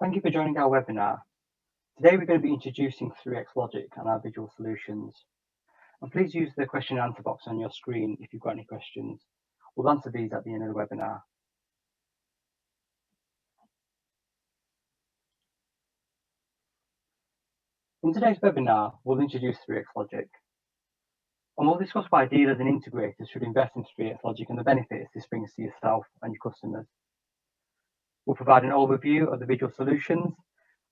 Thank you for joining our webinar. Today we're going to be introducing 3xLOGIC and our VIGIL Solutions. And please use the question and answer box on your screen if you've got any questions. We'll answer these at the end of the webinar. In today's webinar, we'll introduce 3xLOGIC. And we'll discuss why dealers and integrators should invest in 3xLOGIC and the benefits this brings to yourself and your customers. We'll provide an overview of the VIGIL Solutions,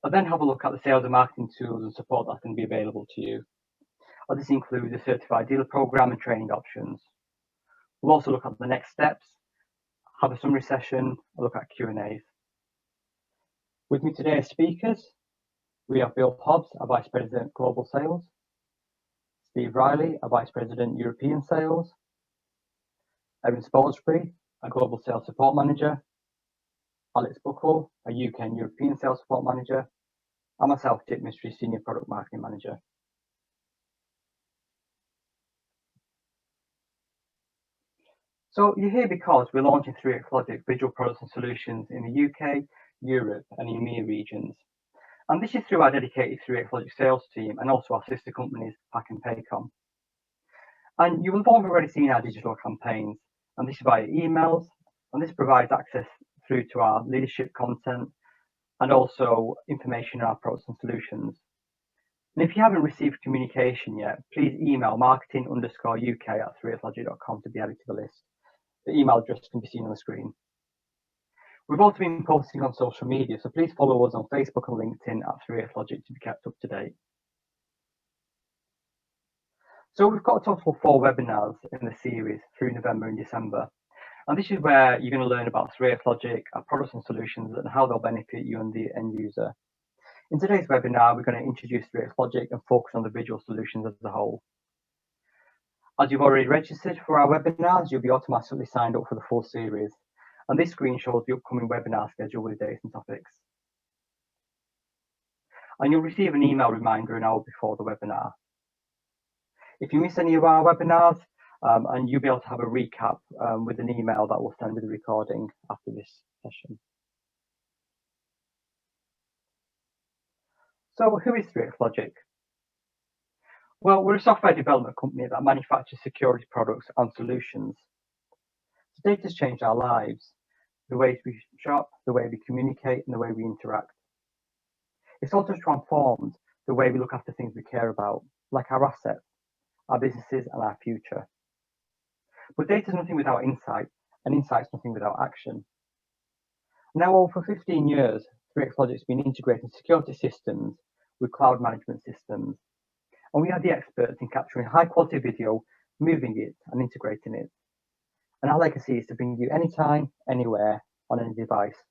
and then have a look at the sales and marketing tools and support that can be available to you. This includes a certified dealer program and training options. We'll also look at the next steps, have a summary session, a look at Q&As. With me today as speakers, we have Bill Hobbs, our Vice President Global Sales, Steve Riley, our Vice President European Sales, Erin Spalsbury, our Global Sales Support Manager, Alex Buckle, a UK and European Sales Support Manager, and myself, Dick Mystery, Senior Product Marketing Manager. So you're here because we're launching 3xLOGIC VIGIL Products and Solutions in the UK, Europe, and EMEA regions. And this is through our dedicated 3xLOGIC sales team and also our sister companies, PAC and Paycom. And you will have already seen our digital campaigns, and this is via emails, and this provides access through to our leadership content and also information on our products and solutions. And if you haven't received communication yet, please email marketing_uk@3xlogic.com to be added to the list. The email address can be seen on the screen. We've also been posting on social media, so please follow us on Facebook and LinkedIn @3xLOGIC to be kept up to date. So we've got a total of 4 webinars in the series through November and December. And this is where you're going to learn about 3xLOGIC, our products and solutions, and how they'll benefit you and the end user. In today's webinar, we're going to introduce 3xLOGIC and focus on the VIGIL Solutions as a whole. As you've already registered for our webinars, you'll be automatically signed up for the full series. And this screen shows the upcoming webinar schedule with dates and topics. And you'll receive an email reminder an hour before the webinar. If you miss any of our webinars, and you'll be able to have a recap with an email that we'll send with the recording after this session. So who is 3xLOGIC? Well, we're a software development company that manufactures security products and solutions. Data's changed our lives, the way we shop, the way we communicate, and the way we interact. It's also transformed the way we look after things we care about, like our assets, our businesses, and our future. But data is nothing without insight, and insight is nothing without action. Now, for 15 years, 3xLOGIC has been integrating security systems with cloud management systems. And we are the experts in capturing high-quality video, moving it, and integrating it. And our legacy is to bring you anytime, anywhere, on any device.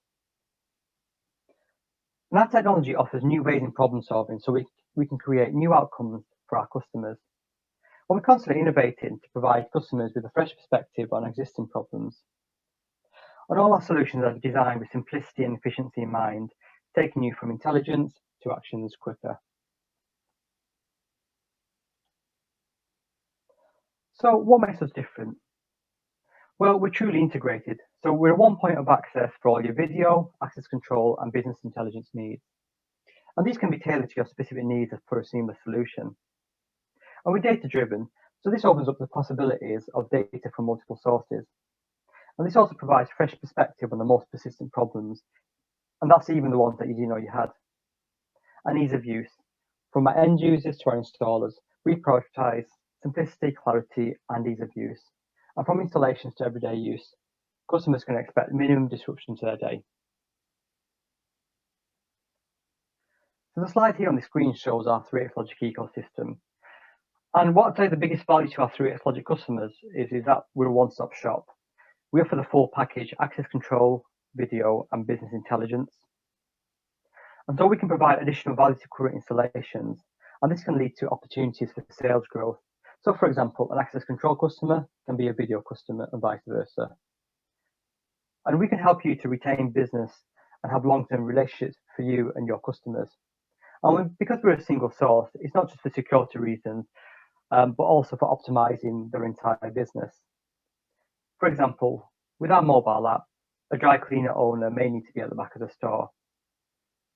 And our technology offers new ways in problem solving, so we can create new outcomes for our customers. And we're constantly innovating to provide customers with a fresh perspective on existing problems. And all our solutions are designed with simplicity and efficiency in mind, taking you from intelligence to actions quicker. So what makes us different? Well, we're truly integrated. So we're one point of access for all your video, access control, and business intelligence needs. And these can be tailored to your specific needs for a seamless solution. And we're data-driven, so this opens up the possibilities of data from multiple sources. And this also provides fresh perspective on the most persistent problems, and that's even the ones that you didn't know you had. And ease of use. From our end users to our installers, we prioritize simplicity, clarity, and ease of use. And from installations to everyday use, customers can expect minimum disruption to their day. So the slide here on the screen shows our 3xLOGIC ecosystem. And what I'd say the biggest value to our 3xLOGIC customers is that we're a one-stop shop. We offer the full package: access control, video, and business intelligence. And so we can provide additional value to current installations, and this can lead to opportunities for sales growth. So for example, an access control customer can be a video customer and vice versa. And we can help you to retain business and have long-term relationships for you and your customers. And because we're a single source, it's not just for security reasons, but also for optimizing their entire business. For example, with our mobile app, a dry cleaner owner may need to be at the back of the store.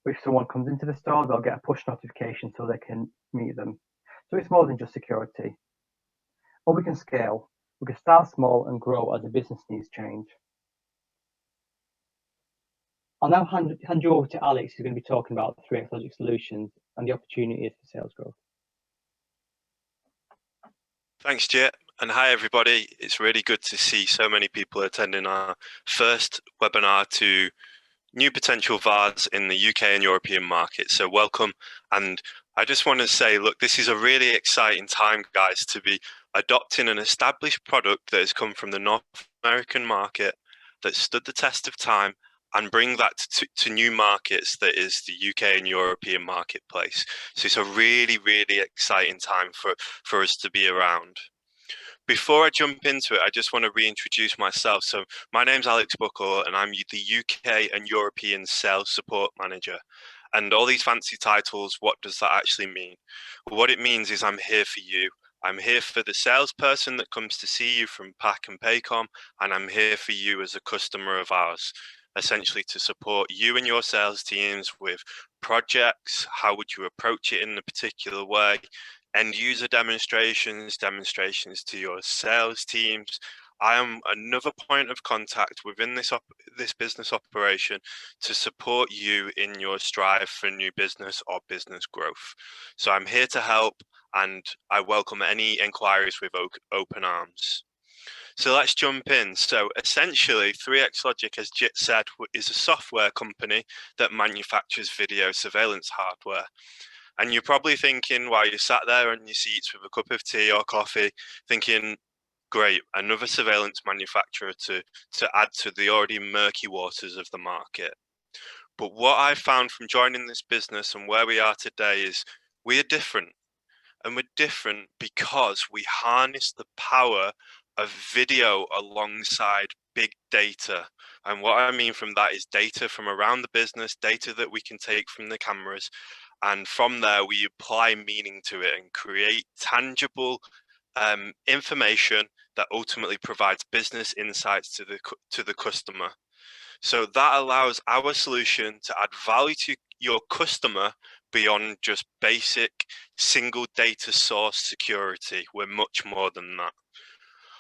If someone comes into the store, they'll get a push notification so they can meet them. So it's more than just security. Or we can scale. We can start small and grow as the business needs change. I'll now hand you over to Alex, who's going to be talking about 3xLOGIC Solutions and the opportunities for sales growth. Thanks, Jit, and hi everybody. It's really good to see so many people attending our first webinar to new potential VARs in the UK and European market. So welcome, and I just want to say, look, this is a really exciting time, guys, to be adopting an established product that has come from the North American market, that stood the test of time, and bring that to new markets, that is the UK and European marketplace. So it's a really, really exciting time for us to be around. Before I jump into it, I just want to reintroduce myself. So my name's Alex Buckle, and I'm the UK and European Sales Support Manager. And all these fancy titles, what does that actually mean? Well, what it means is I'm here for you. I'm here for the salesperson that comes to see you from PAC and Paycom, and I'm here for you as a customer of ours, essentially to support you and your sales teams with projects. How would you approach it in a particular way? End user demonstrations to your sales teams. I am another point of contact within this business operation to support you in your strive for new business or business growth. So I'm here to help, and I welcome any inquiries with open arms. So let's jump in. So essentially, 3xLOGIC, as Jit said, is a software company that manufactures video surveillance hardware. And you're probably thinking, while you're sat there on your seats with a cup of tea or coffee, thinking, great, another surveillance manufacturer to add to the already murky waters of the market. But what I found from joining this business and where we are today is we are different. And we're different because we harness the power of video alongside big data. And what I mean from that is data from around the business, data that we can take from the cameras. And from there, we apply meaning to it and create tangible information that ultimately provides business insights to the customer. So that allows our solution to add value to your customer beyond just basic single data source security. We're much more than that.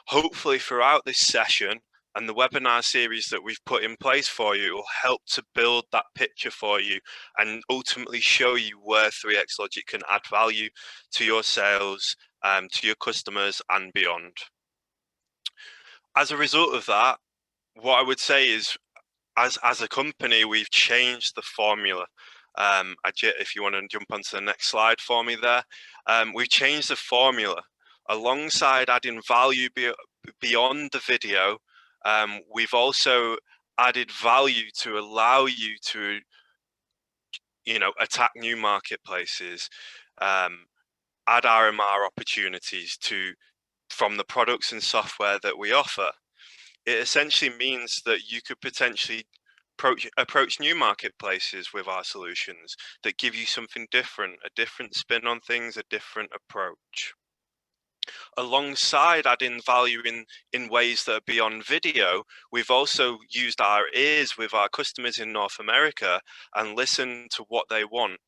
Hopefully throughout this session and the webinar series that we've put in place for you will help to build that picture for you and ultimately show you where 3xLOGIC can add value to your sales, to your customers and beyond. As a result of that, what I would say is, as a company, we've changed the formula. If you want to jump onto the next slide for me there, we've changed the formula. Alongside adding value beyond the video, we've also added value to allow you to, attack new marketplaces, add RMR opportunities from the products and software that we offer. It essentially means that you could potentially approach new marketplaces with our solutions that give you something different, a different spin on things, a different approach. Alongside adding value in ways that are beyond video, we've also used our ears with our customers in North America and listened to what they want.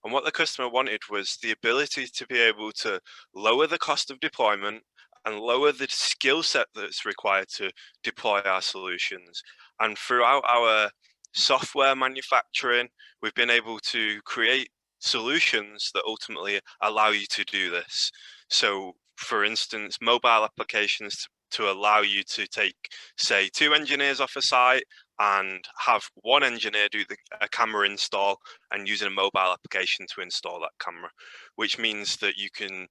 And what the customer wanted was the ability to be able to lower the cost of deployment and lower the skill set that's required to deploy our solutions. And throughout our software manufacturing, we've been able to create solutions that ultimately allow you to do this. So, for instance, mobile applications to allow you to take, say, 2 engineers off a site and have 1 engineer do a camera install and using a mobile application to install that camera, which means that you can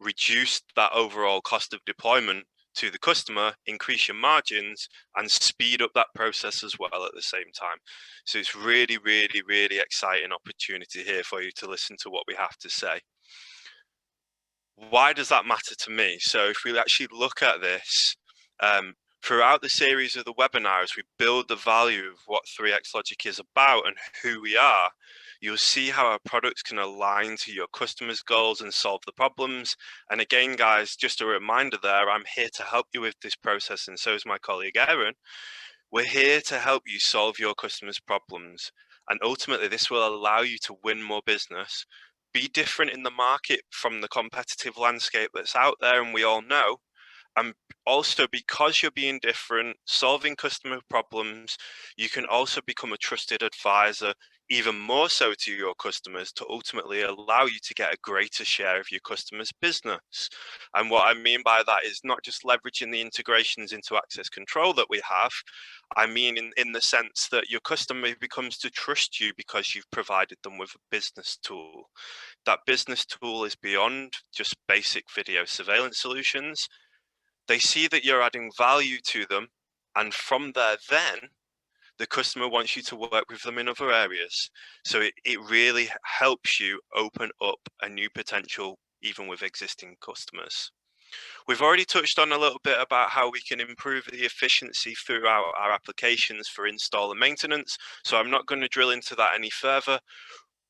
reduce that overall cost of deployment to the customer, increase your margins, and speed up that process as well at the same time. So it's really, really, really exciting opportunity here for you to listen to what we have to say. Why does that matter to me? So if we actually look at this, throughout the series of the webinars, we build the value of what 3xLOGIC is about and who we are. You'll see how our products can align to your customers' goals and solve the problems. And again, guys, just a reminder there, I'm here to help you with this process, and so is my colleague Aaron. We're here to help you solve your customers' problems. And ultimately, this will allow you to win more business, be different in the market from the competitive landscape that's out there, and we all know. And also, because you're being different, solving customer problems, you can also become a trusted advisor, even more so to your customers, to ultimately allow you to get a greater share of your customers' business. And what I mean by that is not just leveraging the integrations into access control that we have. I mean in the sense that your customer becomes to trust you because you've provided them with a business tool. That business tool is beyond just basic video surveillance solutions. They see that you're adding value to them, and from there, then the customer wants you to work with them in other areas. So it really helps you open up a new potential, even with existing customers. We've already touched on a little bit about how we can improve the efficiency throughout our applications for install and maintenance. So I'm not going to drill into that any further.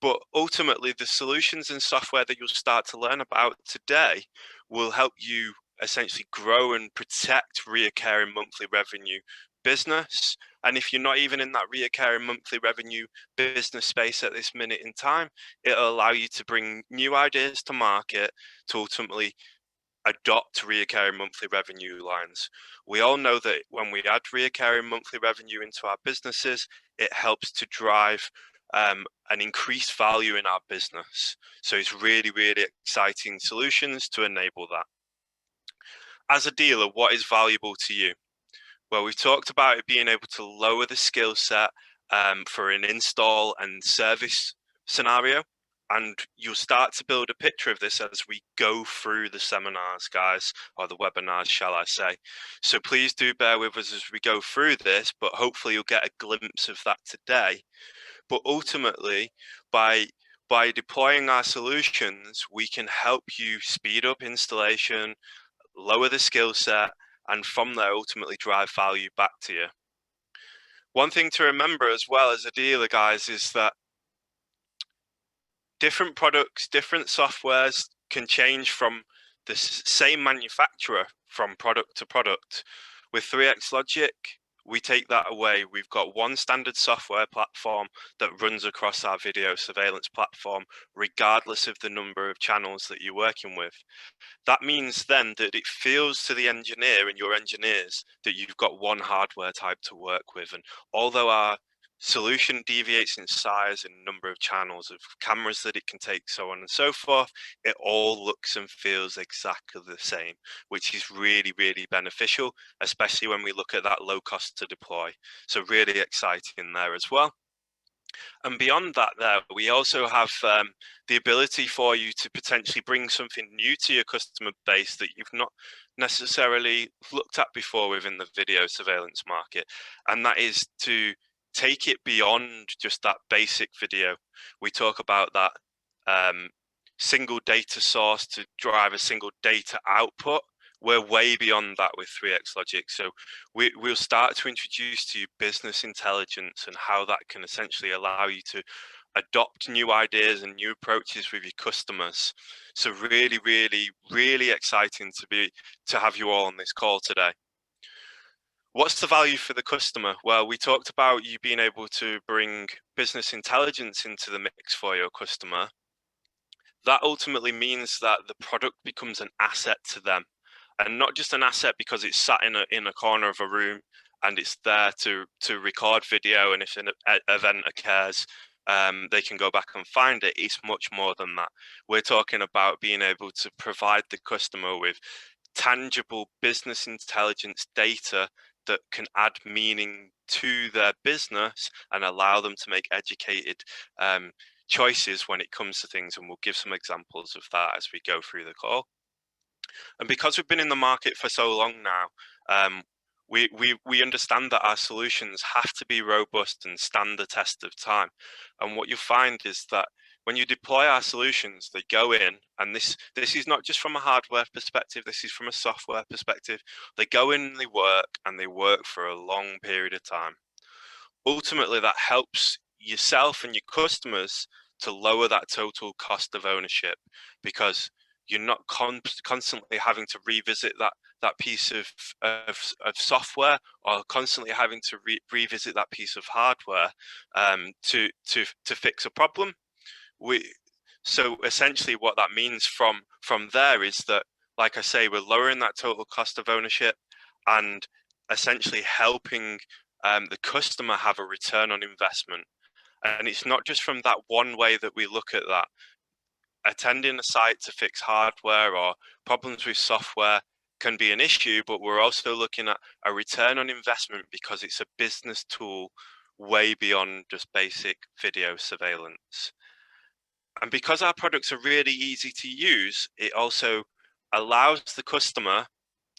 But ultimately, the solutions and software that you'll start to learn about today will help you essentially grow and protect reoccurring monthly revenue business. And if you're not even in that reoccurring monthly revenue business space at this minute in time, it'll allow you to bring new ideas to market to ultimately adopt reoccurring monthly revenue lines. We all know that when we add reoccurring monthly revenue into our businesses, it helps to drive an increased value in our business. So it's really, really exciting solutions to enable that. As a dealer, what is valuable to you? Well, we've talked about it being able to lower the skill set for an install and service scenario. And you'll start to build a picture of this as we go through the seminars, guys, or the webinars, shall I say. So please do bear with us as we go through this, but hopefully you'll get a glimpse of that today. But ultimately, by deploying our solutions, we can help you speed up installation, lower the skill set, and from there ultimately drive value back to you. One thing to remember as well as a dealer, guys, is that different products, different softwares can change from the same manufacturer from product to product. With 3xLOGIC, we take that away. We've got one standard software platform that runs across our video surveillance platform, regardless of the number of channels that you're working with. That means then that it feels to the engineer and your engineers that you've got one hardware type to work with. And although our solution deviates in size and number of channels of cameras that it can take, so on and so forth, it all looks and feels exactly the same, which is really, really beneficial, especially when we look at that low cost to deploy. So really exciting there as well. And beyond that, there we also have the ability for you to potentially bring something new to your customer base that you've not necessarily looked at before within the video surveillance market, and that is to take it beyond just that basic video. We talk about that single data source to drive a single data output. We're way beyond that with 3xLOGIC. So we'll start to introduce to you business intelligence and how that can essentially allow you to adopt new ideas and new approaches with your customers. So really, really, really exciting to have you all on this call today. What's the value for the customer? Well, we talked about you being able to bring business intelligence into the mix for your customer. That ultimately means that the product becomes an asset to them, and not just an asset because it's sat in a corner of a room and it's there to record video, and if an event occurs, they can go back and find it. It's much more than that. We're talking about being able to provide the customer with tangible business intelligence data that can add meaning to their business and allow them to make educated choices when it comes to things. And we'll give some examples of that as we go through the call. And because we've been in the market for so long now, we understand that our solutions have to be robust and stand the test of time. And what you find is that when you deploy our solutions, they go in, and this is not just from a hardware perspective, this is from a software perspective. They go in and they work for a long period of time. Ultimately, that helps yourself and your customers to lower that total cost of ownership, because you're not constantly having to revisit that piece of software, or constantly having to revisit that piece of hardware to fix a problem. So essentially what that means from there is that, like I say, we're lowering that total cost of ownership and essentially helping the customer have a return on investment. And it's not just from that one way that we look at that. Attending a site to fix hardware or problems with software can be an issue, but we're also looking at a return on investment because it's a business tool way beyond just basic video surveillance. And because our products are really easy to use, it also allows the customer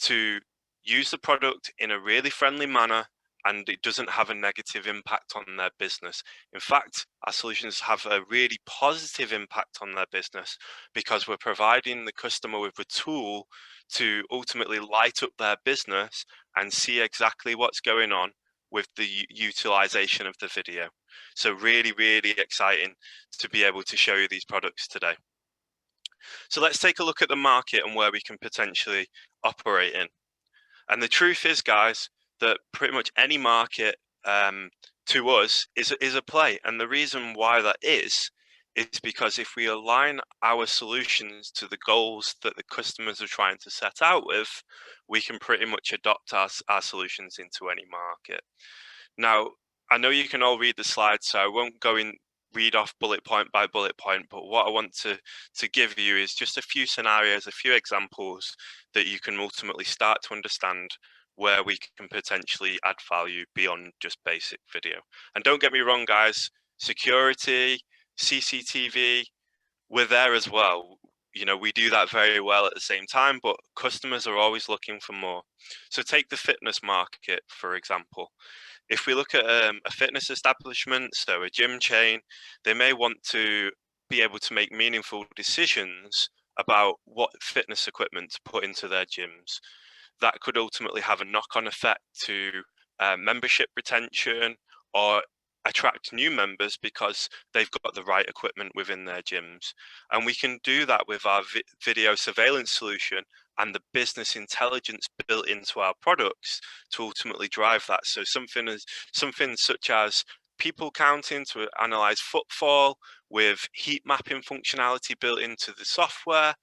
to use the product in a really friendly manner, and it doesn't have a negative impact on their business. In fact, our solutions have a really positive impact on their business because we're providing the customer with a tool to ultimately light up their business and see exactly what's going on with the utilization of the video. So really, really exciting to be able to show you these products today. So let's take a look at the market and where we can potentially operate in. And the truth is, guys, that pretty much any market to us is a play. And the reason why that is because if we align our solutions to the goals that the customers are trying to set out with, we can pretty much adopt our solutions into any market. Now, I know you can all read the slides, so I won't go in read off bullet point by bullet point, but what I want to give you is just a few scenarios, a few examples that you can ultimately start to understand where we can potentially add value beyond just basic video. And don't get me wrong, guys, security, CCTV, we're there as well. You know, we do that very well at the same time, but customers are always looking for more. So take the fitness market, for example. If we look at a fitness establishment, so a gym chain, they may want to be able to make meaningful decisions about what fitness equipment to put into their gyms. That could ultimately have a knock-on effect to membership retention or attract new members because they've got the right equipment within their gyms. And we can do that with our video surveillance solution and the business intelligence built into our products to ultimately drive that. So something such as people counting to analyze footfall with heat mapping functionality built into the software,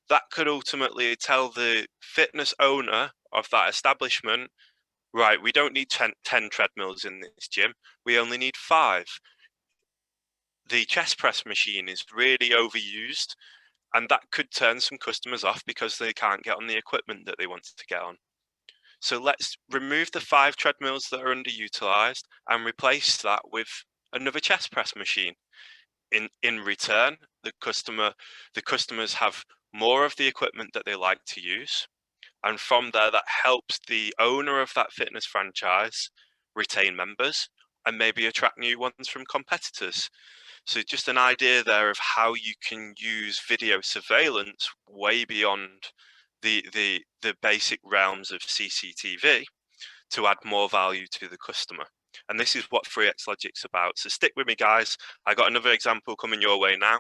that could ultimately tell the fitness owner of that establishment, right, we don't need 10 treadmills in this gym, we only need 5. The chest press machine is really overused, and that could turn some customers off because they can't get on the equipment that they want to get on. So let's remove the 5 treadmills that are underutilized and replace that with another chest press machine. In return, the customers have more of the equipment that they like to use. And from there, that helps the owner of that fitness franchise retain members and maybe attract new ones from competitors. So just an idea there of how you can use video surveillance way beyond the basic realms of CCTV to add more value to the customer. And this is what 3xLOGIC's about. So stick with me, guys. I got another example coming your way now.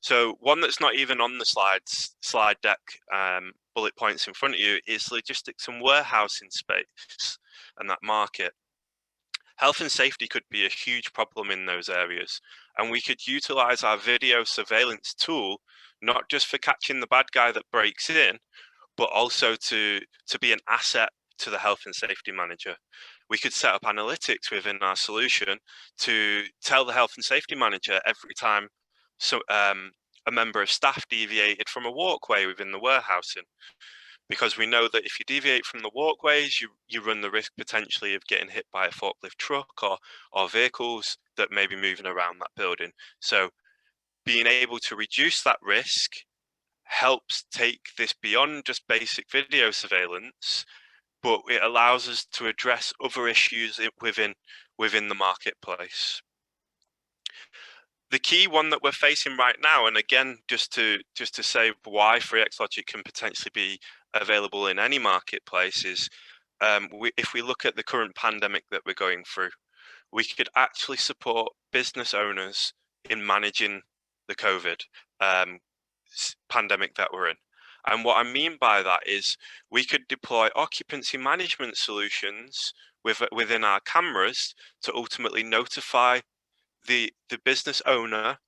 So one that's not even on the slide deck, bullet points in front of you, is logistics and warehousing space and that market. Health and safety could be a huge problem in those areas, and we could utilize our video surveillance tool not just for catching the bad guy that breaks in, but also to be an asset to the health and safety manager. We could set up analytics within our solution to tell the health and safety manager every time a member of staff deviated from a walkway within the warehousing. Because we know that if you deviate from the walkways, you run the risk potentially of getting hit by a forklift truck or vehicles that may be moving around that building. So being able to reduce that risk helps take this beyond just basic video surveillance, but it allows us to address other issues within the marketplace. The key one that we're facing right now, and again, just to say why 3xLOGIC can potentially be available in any marketplace, is if we look at the current pandemic that we're going through, we could actually support business owners in managing the COVID pandemic that we're in. And what I mean by that is we could deploy occupancy management solutions within our cameras to ultimately notify the business owner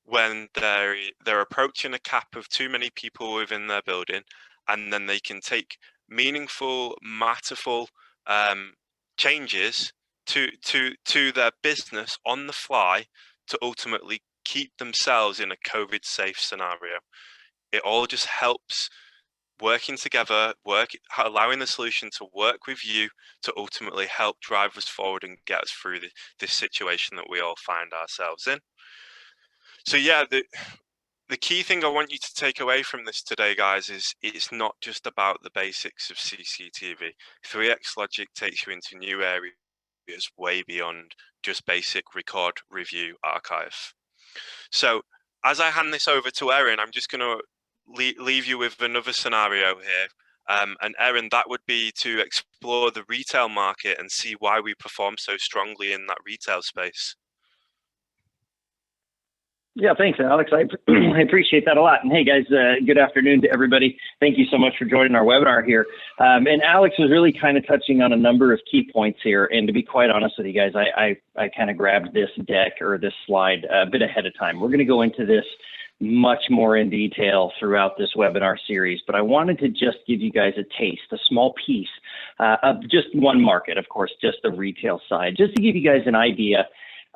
when they're approaching a cap of too many people within their building, and then they can take meaningful, matterful changes to their business on the fly to ultimately keep themselves in a COVID safe scenario. It all just helps working together, allowing the solution to work with you to ultimately help drive us forward and get us through this situation that we all find ourselves in. So yeah, the key thing I want you to take away from this today, guys, is it's not just about the basics of CCTV. 3xLOGIC takes you into new areas way beyond just basic record, review, archive. So as I hand this over to Erin, I'm just going to leave you with another scenario here. And Erin, that would be to explore the retail market and see why we perform so strongly in that retail space. Yeah, thanks, Alex. I appreciate that a lot. And hey, guys, good afternoon to everybody. Thank you so much for joining our webinar here. And Alex was really kind of touching on a number of key points here. And to be quite honest with you guys, I kind of grabbed this deck or this slide a bit ahead of time. We're going to go into this much more in detail throughout this webinar series, but I wanted to just give you guys a taste, a small piece of just one market, of course, just the retail side, just to give you guys an idea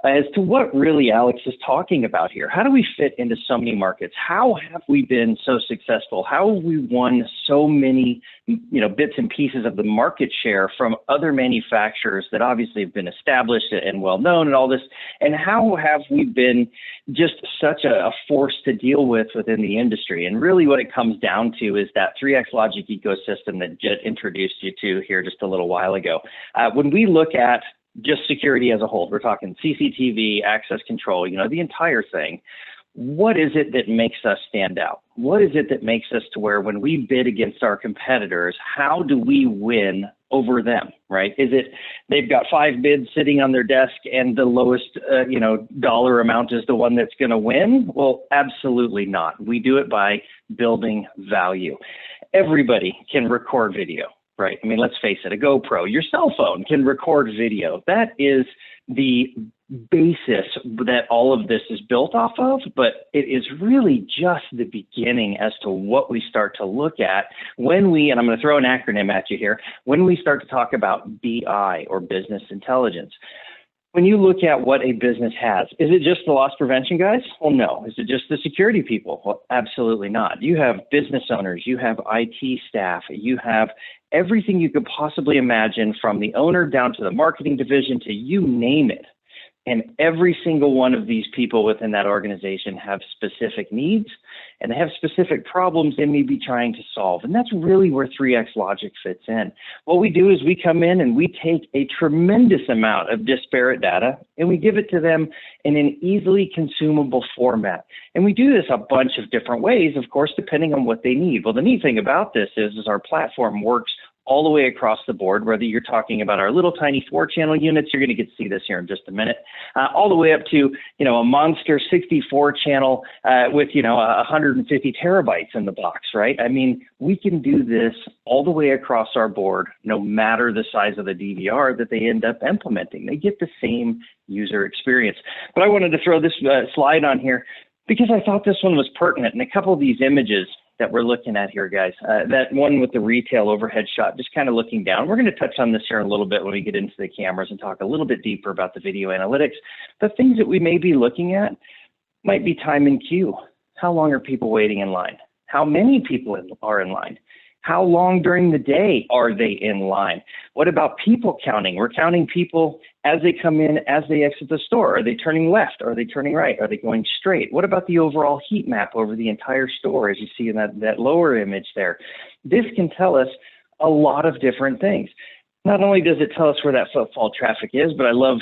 as to what really Alex is talking about here. How do we fit into so many markets? How have we been so successful? How have we won so many, bits and pieces of the market share from other manufacturers that obviously have been established and well known and all this? And how have we been just such a force to deal with within the industry? And really what it comes down to is that 3xLOGIC ecosystem that Jet introduced you to here just a little while ago. When we look at just security as a whole, we're talking CCTV, access control, the entire thing. What is it that makes us stand out? What is it that makes us to where when we bid against our competitors, how do we win over them, right? Is it they've got 5 bids sitting on their desk and the lowest, dollar amount is the one that's going to win? Well, absolutely not. We do it by building value. Everybody can record video. Right. I mean, let's face it, a GoPro, your cell phone can record video. That is the basis that all of this is built off of, but it is really just the beginning as to what we start to look at when we, and I'm going to throw an acronym at you here, when we start to talk about BI or business intelligence. When you look at what a business has, is it just the loss prevention guys? Well, no. Is it just the security people? Well, absolutely not. You have business owners, you have IT staff, you have everything you could possibly imagine from the owner down to the marketing division to you name it. And every single one of these people within that organization have specific needs and they have specific problems they may be trying to solve. And that's really where 3xLOGIC fits in. What we do is we come in and we take a tremendous amount of disparate data and we give it to them in an easily consumable format. And we do this a bunch of different ways, of course, depending on what they need. Well, the neat thing about this is our platform works all the way across the board, whether you're talking about our little tiny 4-channel units, you're going to get to see this here in just a minute, all the way up to, a monster 64-channel with, 150 terabytes in the box, right? I mean, we can do this all the way across our board, no matter the size of the DVR that they end up implementing. They get the same user experience. But I wanted to throw this slide on here because I thought this one was pertinent. And a couple of these images that we're looking at here, guys. That one with the retail overhead shot, just kind of looking down. We're going to touch on this here in a little bit when we get into the cameras and talk a little bit deeper about the video analytics. The things that we may be looking at might be time in queue. How long are people waiting in line? How many people are in line? How long during the day are they in line? What about people counting? We're counting people as they come in, as they exit the store. Are they turning left? Are they turning right? Are they going straight? What about the overall heat map over the entire store, as you see in that lower image there? This can tell us a lot of different things. Not only does it tell us where that footfall traffic is, but I love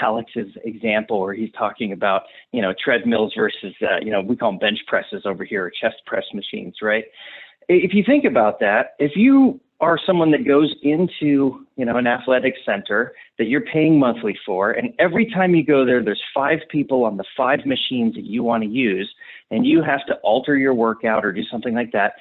Alex's example where he's talking about, treadmills versus, we call them bench presses over here, or chest press machines, right? If you think about that, if you are someone that goes into, an athletic center that you're paying monthly for, and every time you go there, there's 5 people on the 5 machines that you want to use, and you have to alter your workout or do something like that,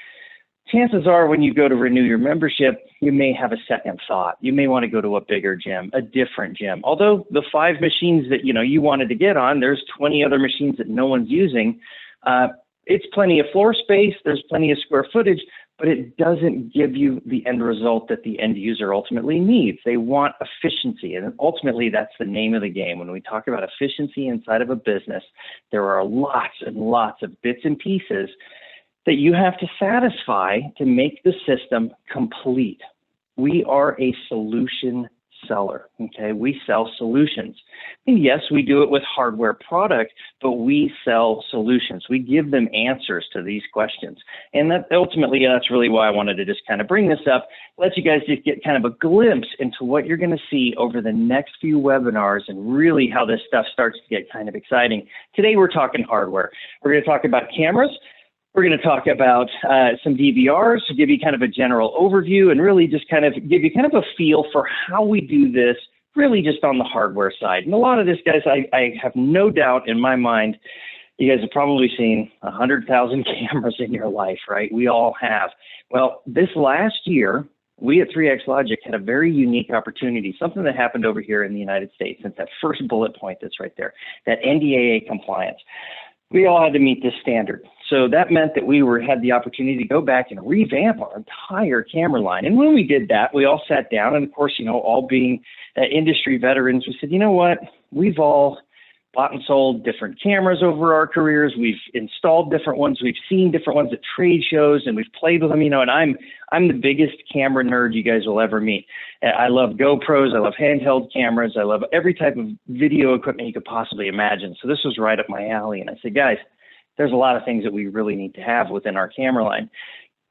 chances are when you go to renew your membership, you may have a second thought. You may want to go to a bigger gym, a different gym. Although the 5 machines that you wanted to get on, there's 20 other machines that no one's using. It's plenty of floor space, there's plenty of square footage, but it doesn't give you the end result that the end user ultimately needs. They want efficiency, and ultimately that's the name of the game. When we talk about efficiency inside of a business, there are lots and lots of bits and pieces that you have to satisfy to make the system complete. We are a solution seller, okay? We sell solutions. And yes, we do it with hardware product, but we sell solutions. We give them answers to these questions. And that ultimately, that's really why I wanted to just kind of bring this up, let you guys just get kind of a glimpse into what you're going to see over the next few webinars and really how this stuff starts to get kind of exciting. Today, we're talking hardware. We're going to talk about cameras. We're going to talk about some DVRs to give you kind of a general overview and really just kind of give you kind of a feel for how we do this really just on the hardware side. And a lot of this, guys, I have no doubt in my mind, you guys have probably seen 100,000 cameras in your life, right? We all have. Well, this last year, we at 3xLOGIC had a very unique opportunity, something that happened over here in the United States. It's that first bullet point that's right there, that NDAA compliance. We all had to meet this standard. So that meant that we had the opportunity to go back and revamp our entire camera line. And when we did that, we all sat down, and of course, all being industry veterans, we said, you know what, we've all bought and sold different cameras over our careers. We've installed different ones. We've seen different ones at trade shows, and we've played with them, and I'm the biggest camera nerd you guys will ever meet. I love GoPros. I love handheld cameras. I love every type of video equipment you could possibly imagine. So this was right up my alley. And I said, guys, there's a lot of things that we really need to have within our camera line.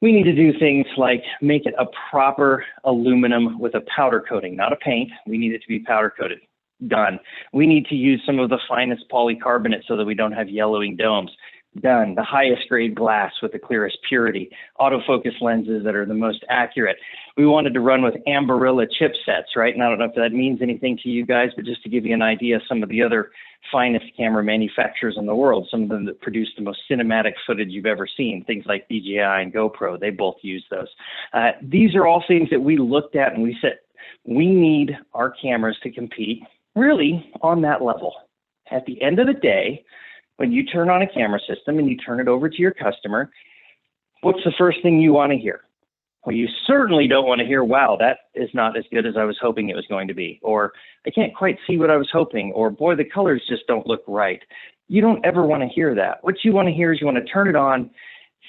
We need to do things like make it a proper aluminum with a powder coating, not a paint. We need it to be powder coated. Done. We need to use some of the finest polycarbonate so that we don't have yellowing domes. Done. The highest grade glass with the clearest purity. Autofocus lenses that are the most accurate. We wanted to run with Amberilla chipsets, right? And I don't know if that means anything to you guys, but just to give you an idea, some of the other finest camera manufacturers in the world, some of them that produce the most cinematic footage you've ever seen, things like DJI and GoPro, they both use those. These are all things that we looked at and we said, we need our cameras to compete really on that level. At the end of the day, when you turn on a camera system and you turn it over to your customer, what's the first thing you want to hear? Well, you certainly don't want to hear, wow, that is not as good as I was hoping it was going to be, or I can't quite see what I was hoping, or boy, the colors just don't look right. You don't ever want to hear that. What you want to hear is you want to turn it on,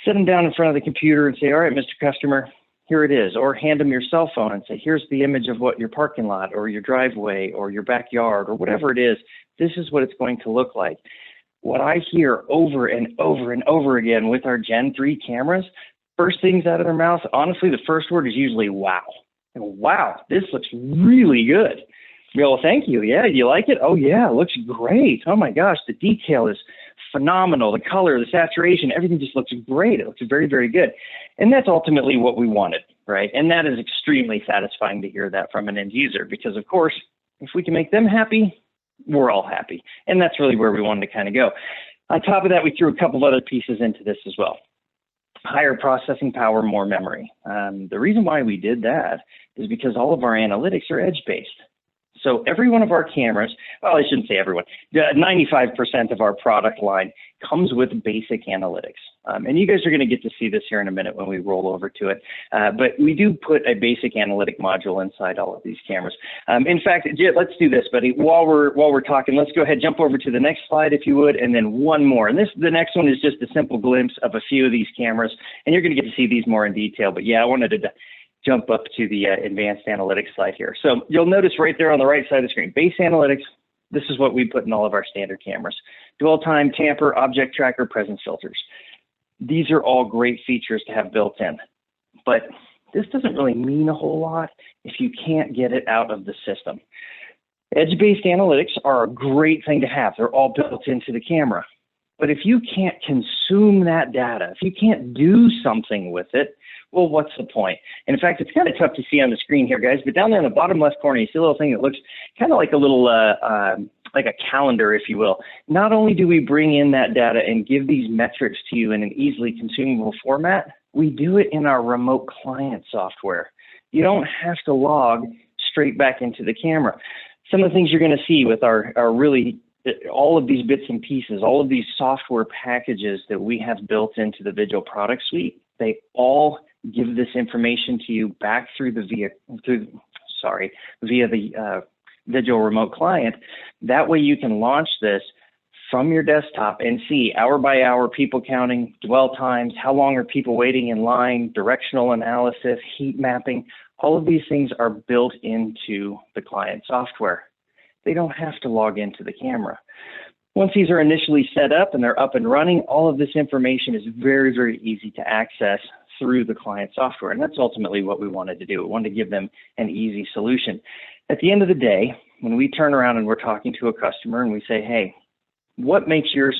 sit them down in front of the computer and say, all right, Mr. Customer, here it is, or hand them your cell phone and say, here's the image of what your parking lot or your driveway or your backyard or whatever it is. This is what it's going to look like. What I hear over and over and over again with our Gen 3 cameras, first things out of their mouth, honestly, the first word is usually wow. And wow, this looks really good. Well, thank you. Yeah, you like it? Oh yeah, it looks great. Oh my gosh, the detail is phenomenal. The color, the saturation, everything just looks great. It looks very, very good. And that's ultimately what we wanted, right? And that is extremely satisfying to hear that from an end user because, of course, if we can make them happy, we're all happy. And that's really where we wanted to kind of go. On top of that, we threw a couple other pieces into this as well. Higher processing power, more memory. The reason why we did that is because all of our analytics are edge-based. So every one of our cameras, well, I shouldn't say everyone, 95% of our product line comes with basic analytics. And you guys are going to get to see this here in a minute when we roll over to it. But we do put a basic analytic module inside all of these cameras. In fact, let's do this, buddy. While we're talking, let's go ahead, jump over to the next slide, if you would, and then one more. And the next one is just a simple glimpse of a few of these cameras. And you're going to get to see these more in detail. But yeah, I wanted to jump up to the advanced analytics slide here. So you'll notice right there on the right side of the screen, base analytics, this is what we put in all of our standard cameras. Dwell time, tamper, object tracker, presence filters. These are all great features to have built in, but this doesn't really mean a whole lot if you can't get it out of the system. Edge-based analytics are a great thing to have. They're all built into the camera. But if you can't consume that data, if you can't do something with it, well, what's the point? And in fact, it's kind of tough to see on the screen here, guys, but down there in the bottom left corner, you see a little thing that looks kind of like a little, like a calendar, if you will. Not only do we bring in that data and give these metrics to you in an easily consumable format, We do it in our remote client software. You don't have to log straight back into the camera. Some of the things you're going to see with our really, all of these bits and pieces, all of these software packages that we have built into the VIGIL product suite, they all give this information to you back through the via the VIGIL remote client. That way you can launch this from your desktop and see hour by hour people counting, dwell times, how long are people waiting in line, directional analysis, heat mapping. All of these things are built into the client software. They don't have to log into the camera. Once these are initially set up and they're up and running, all of this information is very, very easy to access through the client software. And that's ultimately what we wanted to do. We wanted to give them an easy solution. At the end of the day, when we turn around and we're talking to a customer and we say, hey, what makes your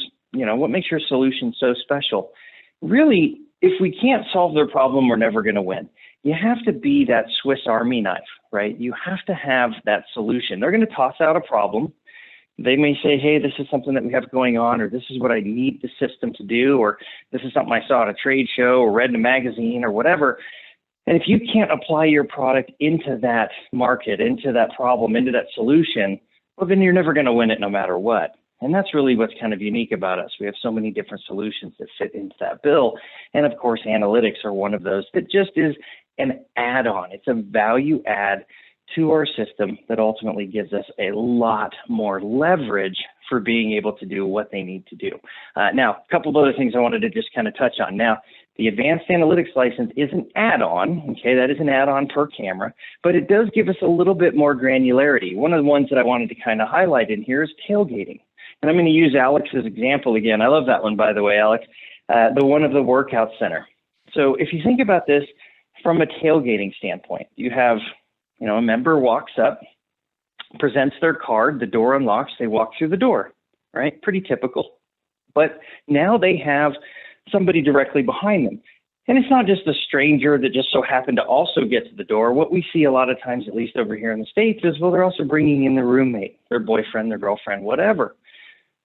solution so special? Really, if we can't solve their problem, we're never going to win. You have to be that Swiss Army knife, right? You have to have that solution. They're going to toss out a problem. They may say, hey, this is something that we have going on, or this is what I need the system to do, or this is something I saw at a trade show or read in a magazine or whatever. And if you can't apply your product into that market, into that problem, into that solution, well, then you're never going to win it no matter what. And that's really what's kind of unique about us. We have so many different solutions that fit into that bill. And of course, analytics are one of those that just is an add-on. It's a value add to our system that ultimately gives us a lot more leverage for being able to do what they need to do. Now, a couple of other things I wanted to just kind of touch on. Now, the advanced analytics license is an add-on, okay? That is an add-on per camera, but it does give us a little bit more granularity. One of the ones that I wanted to kind of highlight in here is tailgating. And I'm going to use Alex's example again. I love that one, by the way, Alex, the one of the workout center. So if you think about this from a tailgating standpoint, you have, a member walks up, presents their card, the door unlocks, they walk through the door, right? Pretty typical. But now they have somebody directly behind them. And it's not just a stranger that just so happened to also get to the door. What we see a lot of times, at least over here in the States, is, well, they're also bringing in their roommate, their boyfriend, their girlfriend, whatever.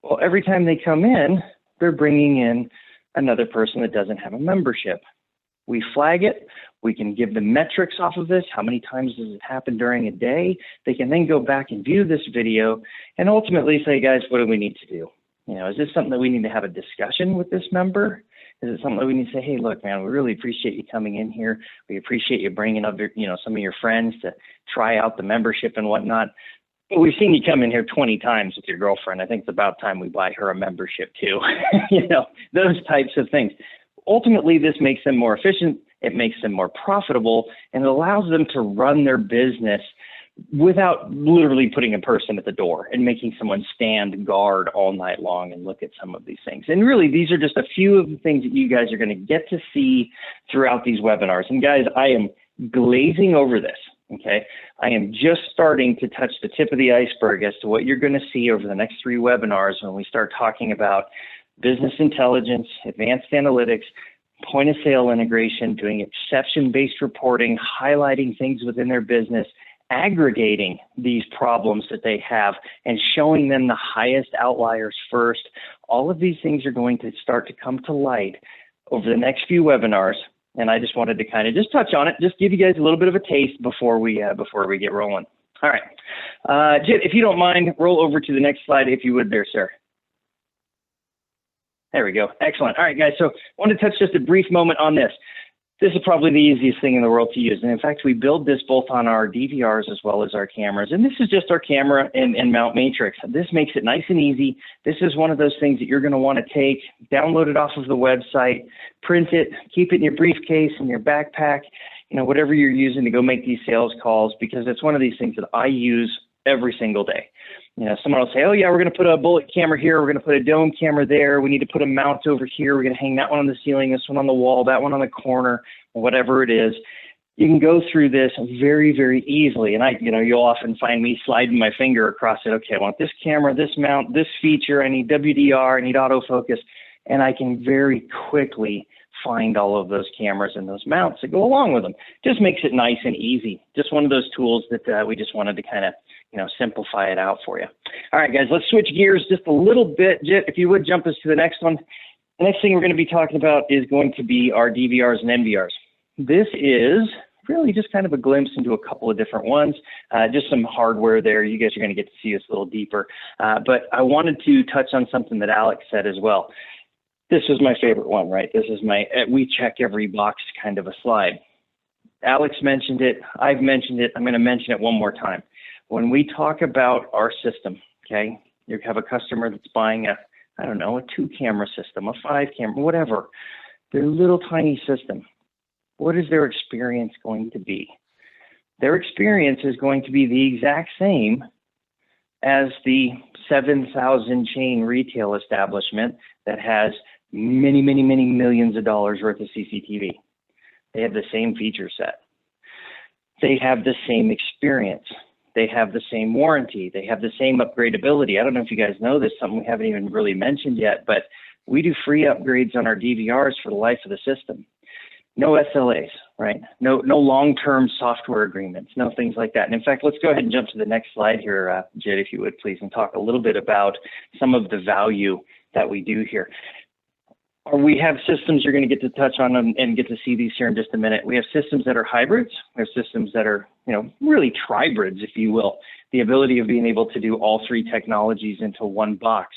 Well, every time they come in, they're bringing in another person that doesn't have a membership. We flag it. We can give them metrics off of this. How many times does it happen during a day? They can then go back and view this video and ultimately say, guys, what do we need to do? Is this something that we need to have a discussion with this member? Is it something that we need to say, hey, look, man, we really appreciate you coming in here. We appreciate you bringing up, some of your friends to try out the membership and whatnot. We've seen you come in here 20 times with your girlfriend. I think it's about time we buy her a membership too. Those types of things. Ultimately, this makes them more efficient. It makes them more profitable, and it allows them to run their business without literally putting a person at the door and making someone stand guard all night long and look at some of these things. And really, these are just a few of the things that you guys are going to get to see throughout these webinars. And guys, I am glazing over this. Okay, I am just starting to touch the tip of the iceberg as to what you're going to see over the next 3 webinars when we start talking about business intelligence, advanced analytics, point of sale integration, doing exception-based reporting, highlighting things within their business, aggregating these problems that they have and showing them the highest outliers first. All of these things are going to start to come to light over the next few webinars. And I just wanted to kind of just touch on it, just give you guys a little bit of a taste before we get rolling. All right. Jit, if you don't mind, roll over to the next slide, if you would there, sir. There we go. Excellent. All right, guys. So I want to touch just a brief moment on this. This is probably the easiest thing in the world to use. And in fact, we build this both on our DVRs as well as our cameras. And this is just our camera and mount matrix. This makes it nice and easy. This is one of those things that you're going to want to take, download it off of the website, print it, keep it in your briefcase, in your backpack, whatever you're using to go make these sales calls, because it's one of these things that I use every single day. Someone will say, oh yeah, we're going to put a bullet camera here. We're going to put a dome camera there. We need to put a mount over here. We're going to hang that one on the ceiling, this one on the wall, that one on the corner, whatever it is. You can go through this very, very easily. And you'll often find me sliding my finger across it. Okay, I want this camera, this mount, this feature. I need WDR, I need autofocus. And I can very quickly find all of those cameras and those mounts that go along with them. Just makes it nice and easy. Just one of those tools that we just wanted to kind of simplify it out for you. All right, guys, let's switch gears just a little bit. Jit, if you would jump us to the next one. The next thing we're going to be talking about is going to be our DVRs and NVRs. This is really just kind of a glimpse into a couple of different ones, just some hardware there. You guys are going to get to see us a little deeper. But I wanted to touch on something that Alex said as well. This is my favorite one, right? This is my we check every box kind of a slide. Alex mentioned it. I've mentioned it. I'm going to mention it one more time. When we talk about our system, okay, you have a customer that's buying a, I don't know, a 2-camera system, a 5-camera, whatever. Their little tiny system. What is their experience going to be? Their experience is going to be the exact same as the 7,000 chain retail establishment that has many, many, many millions of dollars worth of CCTV. They have the same feature set. They have the same experience. They have the same warranty. They have the same upgradability. I don't know if you guys know this, something we haven't even really mentioned yet, but we do free upgrades on our DVRs for the life of the system. No SLAs, right? No long-term software agreements, no things like that. And in fact, let's go ahead and jump to the next slide here, Jed, if you would please, and talk a little bit about some of the value that we do here. We have systems you're going to get to touch on and get to see these here in just a minute. We have systems that are hybrids. We have systems that are, really tribrids, if you will. The ability of being able to do all 3 technologies into one box.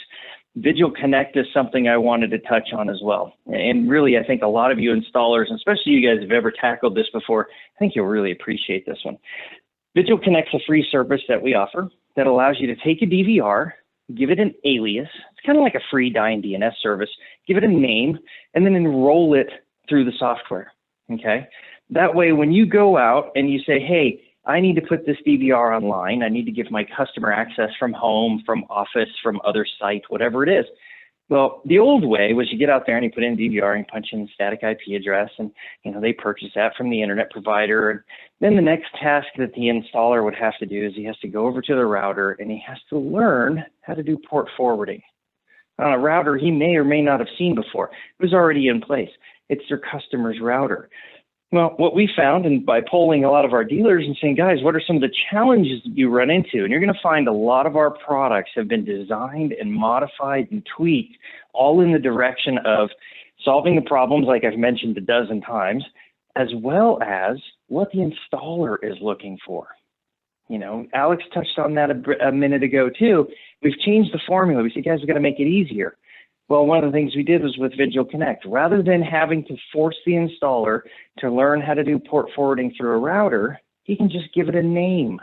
VIGIL Connect is something I wanted to touch on as well. And really, I think a lot of you installers, especially you guys have ever tackled this before, I think you'll really appreciate this one. VIGIL Connect's a free service that we offer that allows you to take a DVR, give it an alias. It's kind of like a free dying DNS service. Give it a name, and then enroll it through the software, okay? That way, when you go out and you say, hey, I need to put this DVR online. I need to give my customer access from home, from office, from other site, whatever it is. Well, the old way was you get out there and you put in DVR and punch in static IP address, and they purchase that from the internet provider. And then the next task that the installer would have to do is he has to go over to the router and he has to learn how to do port forwarding on a router he may or may not have seen before. It was already in place. It's their customer's router. Well, what we found, and by polling a lot of our dealers and saying, guys, what are some of the challenges that you run into? And you're going to find a lot of our products have been designed and modified and tweaked all in the direction of solving the problems, like I've mentioned a dozen times, as well as what the installer is looking for. Alex touched on that a minute ago too. We've changed the formula. We said, guys, we've got to make it easier. Well, one of the things we did was with VIGIL Connect. Rather than having to force the installer to learn how to do port forwarding through a router, he can just give it a name,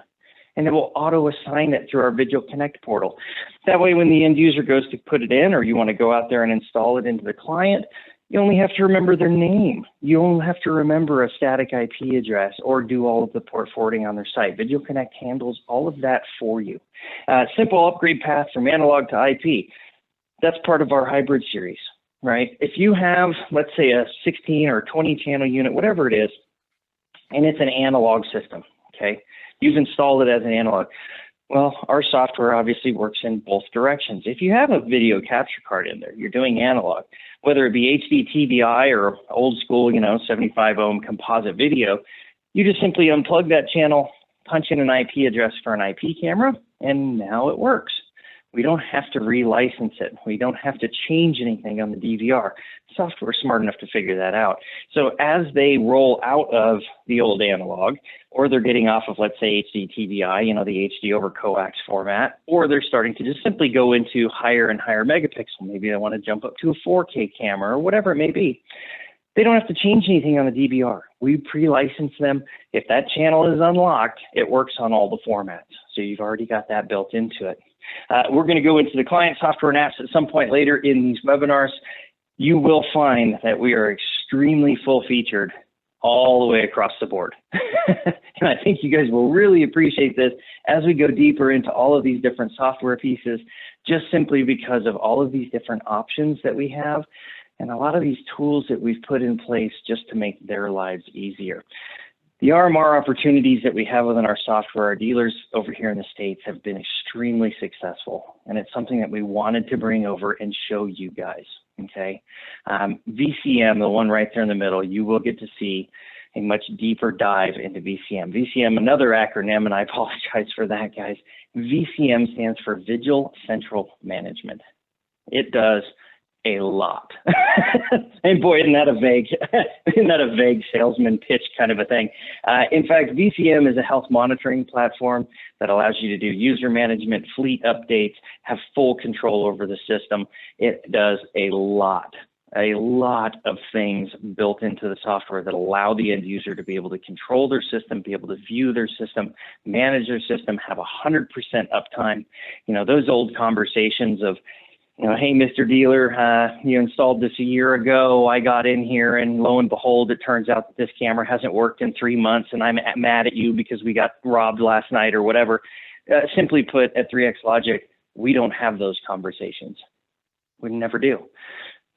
and it will auto-assign it through our VIGIL Connect portal. That way, when the end user goes to put it in, or you want to go out there and install it into the client, you only have to remember their name. You only have to remember a static IP address or do all of the port forwarding on their site. VIGIL Connect handles all of that for you. Simple upgrade path from analog to IP. That's part of our hybrid series, right? If you have, let's say, a 16 or 20 channel unit, whatever it is, and it's an analog system, okay? You've installed it as an analog. Well, our software obviously works in both directions. If you have a video capture card in there, you're doing analog, whether it be HD TVI or old school, 75 ohm composite video, you just simply unplug that channel, punch in an IP address for an IP camera, and now it works. We don't have to relicense it. We don't have to change anything on the DVR. Software is smart enough to figure that out. So as they roll out of the old analog, or they're getting off of, let's say, HD TVI, the HD over coax format, or they're starting to just simply go into higher and higher megapixel. Maybe they want to jump up to a 4K camera or whatever it may be. They don't have to change anything on the DVR. We pre-license them. If that channel is unlocked, it works on all the formats. So you've already got that built into it. We're going to go into the client software and apps at some point later in these webinars. You will find that we are extremely full-featured all the way across the board. And I think you guys will really appreciate this as we go deeper into all of these different software pieces, just simply because of all of these different options that we have and a lot of these tools that we've put in place just to make their lives easier. The RMR opportunities that we have within our software, our dealers over here in the States have been extremely successful, and it's something that we wanted to bring over and show you guys, okay? VCM, the one right there in the middle, you will get to see a much deeper dive into VCM. VCM, another acronym, and I apologize for that, guys. VCM stands for VIGIL Central Management. It does a lot. And boy, isn't that a vague salesman pitch kind of a thing. In fact, VCM is a health monitoring platform that allows you to do user management, fleet updates, have full control over the system. It does a lot of things built into the software that allow the end user to be able to control their system, be able to view their system, manage their system, have 100% uptime. You know, those old conversations of, you know, hey, Mr. Dealer, you installed this a year ago. I got in here and lo and behold, it turns out that this camera hasn't worked in 3 months and I'm mad at you because we got robbed last night or whatever. Simply put, at 3xLOGIC, we don't have those conversations. We never do.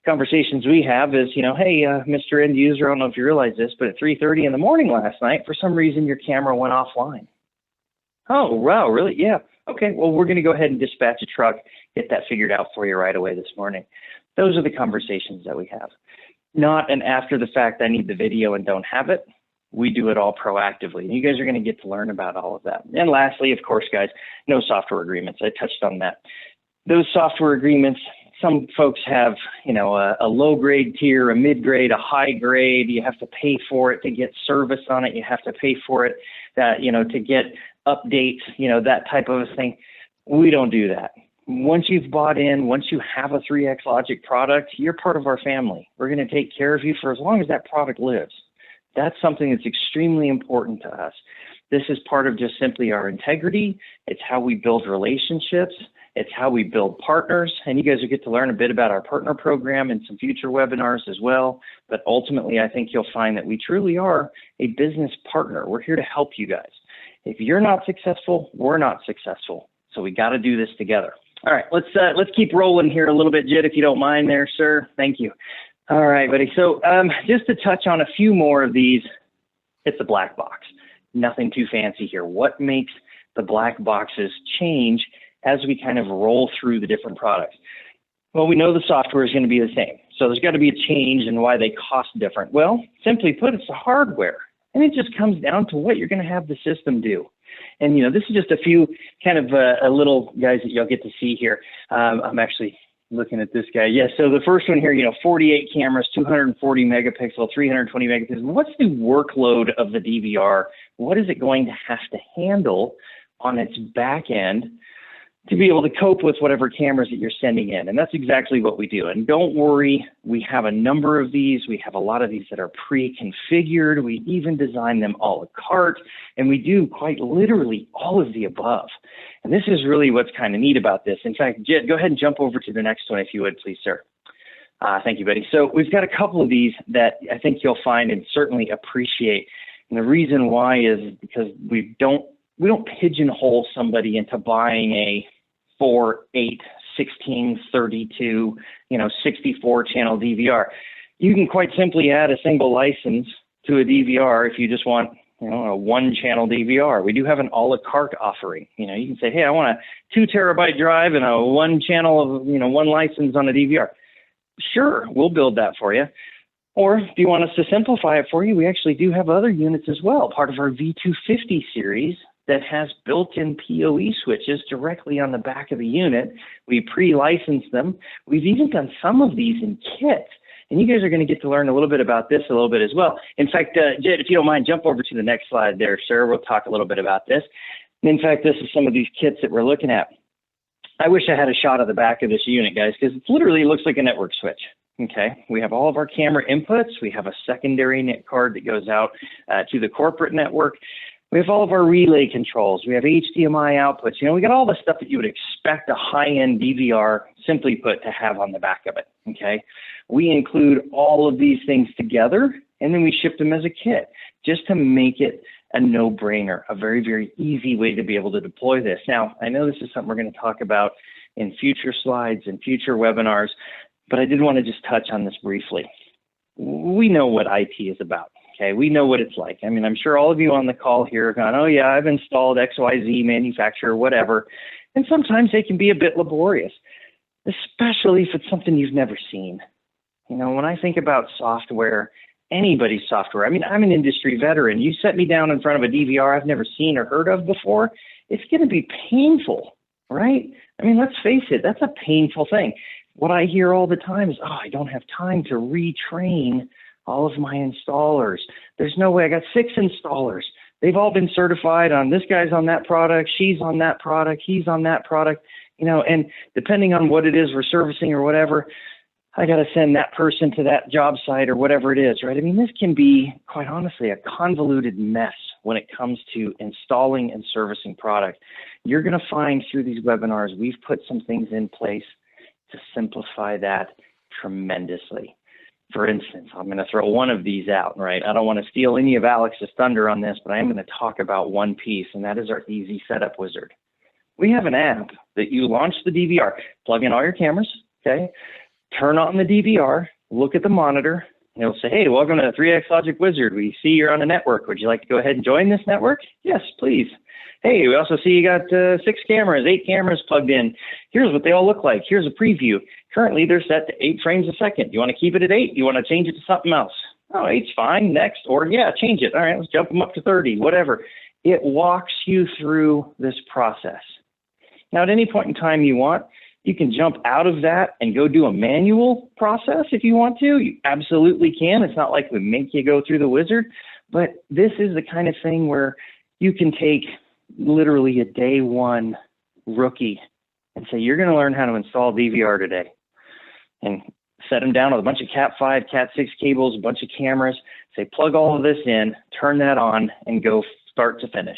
Conversations we have is, you know, hey, Mr. End User, I don't know if you realize this, but at 3:30 in the morning last night, for some reason, your camera went offline. Oh, wow, really? Yeah. Okay, well, we're going to go ahead and dispatch a truck, get that figured out for you right away this morning. Those are the conversations that we have. Not an after the fact, I need the video and don't have it. We do it all proactively. And you guys are going to get to learn about all of that. And lastly, of course, guys, no software agreements. I touched on that. Those software agreements, some folks have, you know, a low grade tier, a mid grade, a high grade. You have to pay for it to get service on it. You have to pay for it, you know, to get updates, you know, that type of a thing. We don't do that. Once you've bought in, once you have a 3xLOGIC product, you're part of our family. We're going to take care of you for as long as that product lives. That's something that's extremely important to us. This is part of just simply our integrity. It's how we build relationships. It's how we build partners. And you guys will get to learn a bit about our partner program in some future webinars as well. But ultimately, I think you'll find that we truly are a business partner. We're here to help you guys. If you're not successful, we're not successful. So we got to do this together. All right, let's keep rolling here a little bit, Jed, if you don't mind there, sir. Thank you. All right, buddy. So just to touch on a few more of these, it's a black box. Nothing too fancy here. What makes the black boxes change as we kind of roll through the different products? Well, we know the software is going to be the same. So there's got to be a change in why they cost different. Well, simply put, it's the hardware. And it just comes down to what you're going to have the system do. And, you know, this is just a few kind of a little guys that you'll get to see here. I'm actually looking at this guy. Yeah, so the first one here, you know, 48 cameras, 240 megapixel, 320 megapixel. What's the workload of the DVR? What is it going to have to handle on its back end to be able to cope with whatever cameras that you're sending in? And that's exactly what we do. And don't worry, we have a number of these. We have a lot of these that are pre-configured. We even design them a la carte, and we do quite literally all of the above. And this is really what's kind of neat about this. In fact, Jed, go ahead and jump over to the next one if you would, please, sir. Thank you, buddy. So we've got a couple of these that I think you'll find and certainly appreciate. And the reason why is because we don't pigeonhole somebody into buying a 4, 8, 16, 32, 64 channel DVR. You can quite simply add a single license to a DVR if you just want, a 1 channel DVR. We do have an a la carte offering. You can say, hey, I want a 2 terabyte drive and a 1 channel of, 1 license on a DVR. Sure, we'll build that for you. Or if you want us to simplify it for you, we actually do have other units as well, part of our V250 series that has built-in PoE switches directly on the back of the unit. We pre-license them. We've even done some of these in kits. And you guys are going to get to learn a little bit about this a little bit as well. In fact, Jed, if you don't mind, jump over to the next slide there, sir. We'll talk a little bit about this. In fact, this is some of these kits that we're looking at. I wish I had a shot of the back of this unit, guys, because it literally looks like a network switch. Okay, we have all of our camera inputs. We have a secondary NIC card that goes out to the corporate network. We have all of our relay controls. We have HDMI outputs. We got all the stuff that you would expect a high-end DVR, simply put, to have on the back of it, okay? We include all of these things together, and then we ship them as a kit, just to make it a no-brainer, a very, very easy way to be able to deploy this. Now, I know this is something we're going to talk about in future slides and future webinars, but I did want to just touch on this briefly. We know what IT is about. Okay, we know what it's like. I mean, I'm sure all of you on the call here are going, oh yeah, I've installed XYZ manufacturer, whatever. And sometimes they can be a bit laborious, especially if it's something you've never seen. When I think about software, anybody's software, I mean, I'm an industry veteran. You set me down in front of a DVR I've never seen or heard of before, it's going to be painful, right? I mean, let's face it, that's a painful thing. what I hear all the time is, oh, I don't have time to retrain all of my installers. There's no way. I got 6 installers. They've all been certified on, this guy's on that product, she's on that product, he's on that product, you know, and depending on what it is we're servicing or whatever, I got to send that person to that job site or whatever it is, right? I mean, this can be, quite honestly, a convoluted mess when it comes to installing and servicing product. You're going to find through these webinars, we've put some things in place to simplify that tremendously. For instance, I'm going to throw one of these out, right? I don't want to steal any of Alex's thunder on this, but I am going to talk about one piece, and that is our easy setup wizard. We have an app that you launch the DVR, plug in all your cameras, okay? Turn on the DVR, look at the monitor, and it'll say, hey, welcome to the 3xLOGIC Wizard. We see you're on a network. Would you like to go ahead and join this network? Yes, please. Hey, we also see you got 6 cameras, 8 cameras plugged in. Here's what they all look like. Here's a preview. Currently, they're set to 8 frames a second. You want to keep it at 8? You want to change it to something else? Oh, 8's fine. Next. Or, yeah, change it. All right, let's jump them up to 30, whatever. It walks you through this process. Now, at any point in time you want, you can jump out of that and go do a manual process if you want to. You absolutely can. It's not like we make you go through the wizard, but this is the kind of thing where you can take literally a day one rookie and say, you're going to learn how to install DVR today, and set them down with a bunch of Cat 5, Cat 6 cables, a bunch of cameras, say, plug all of this in, turn that on, and go start to finish.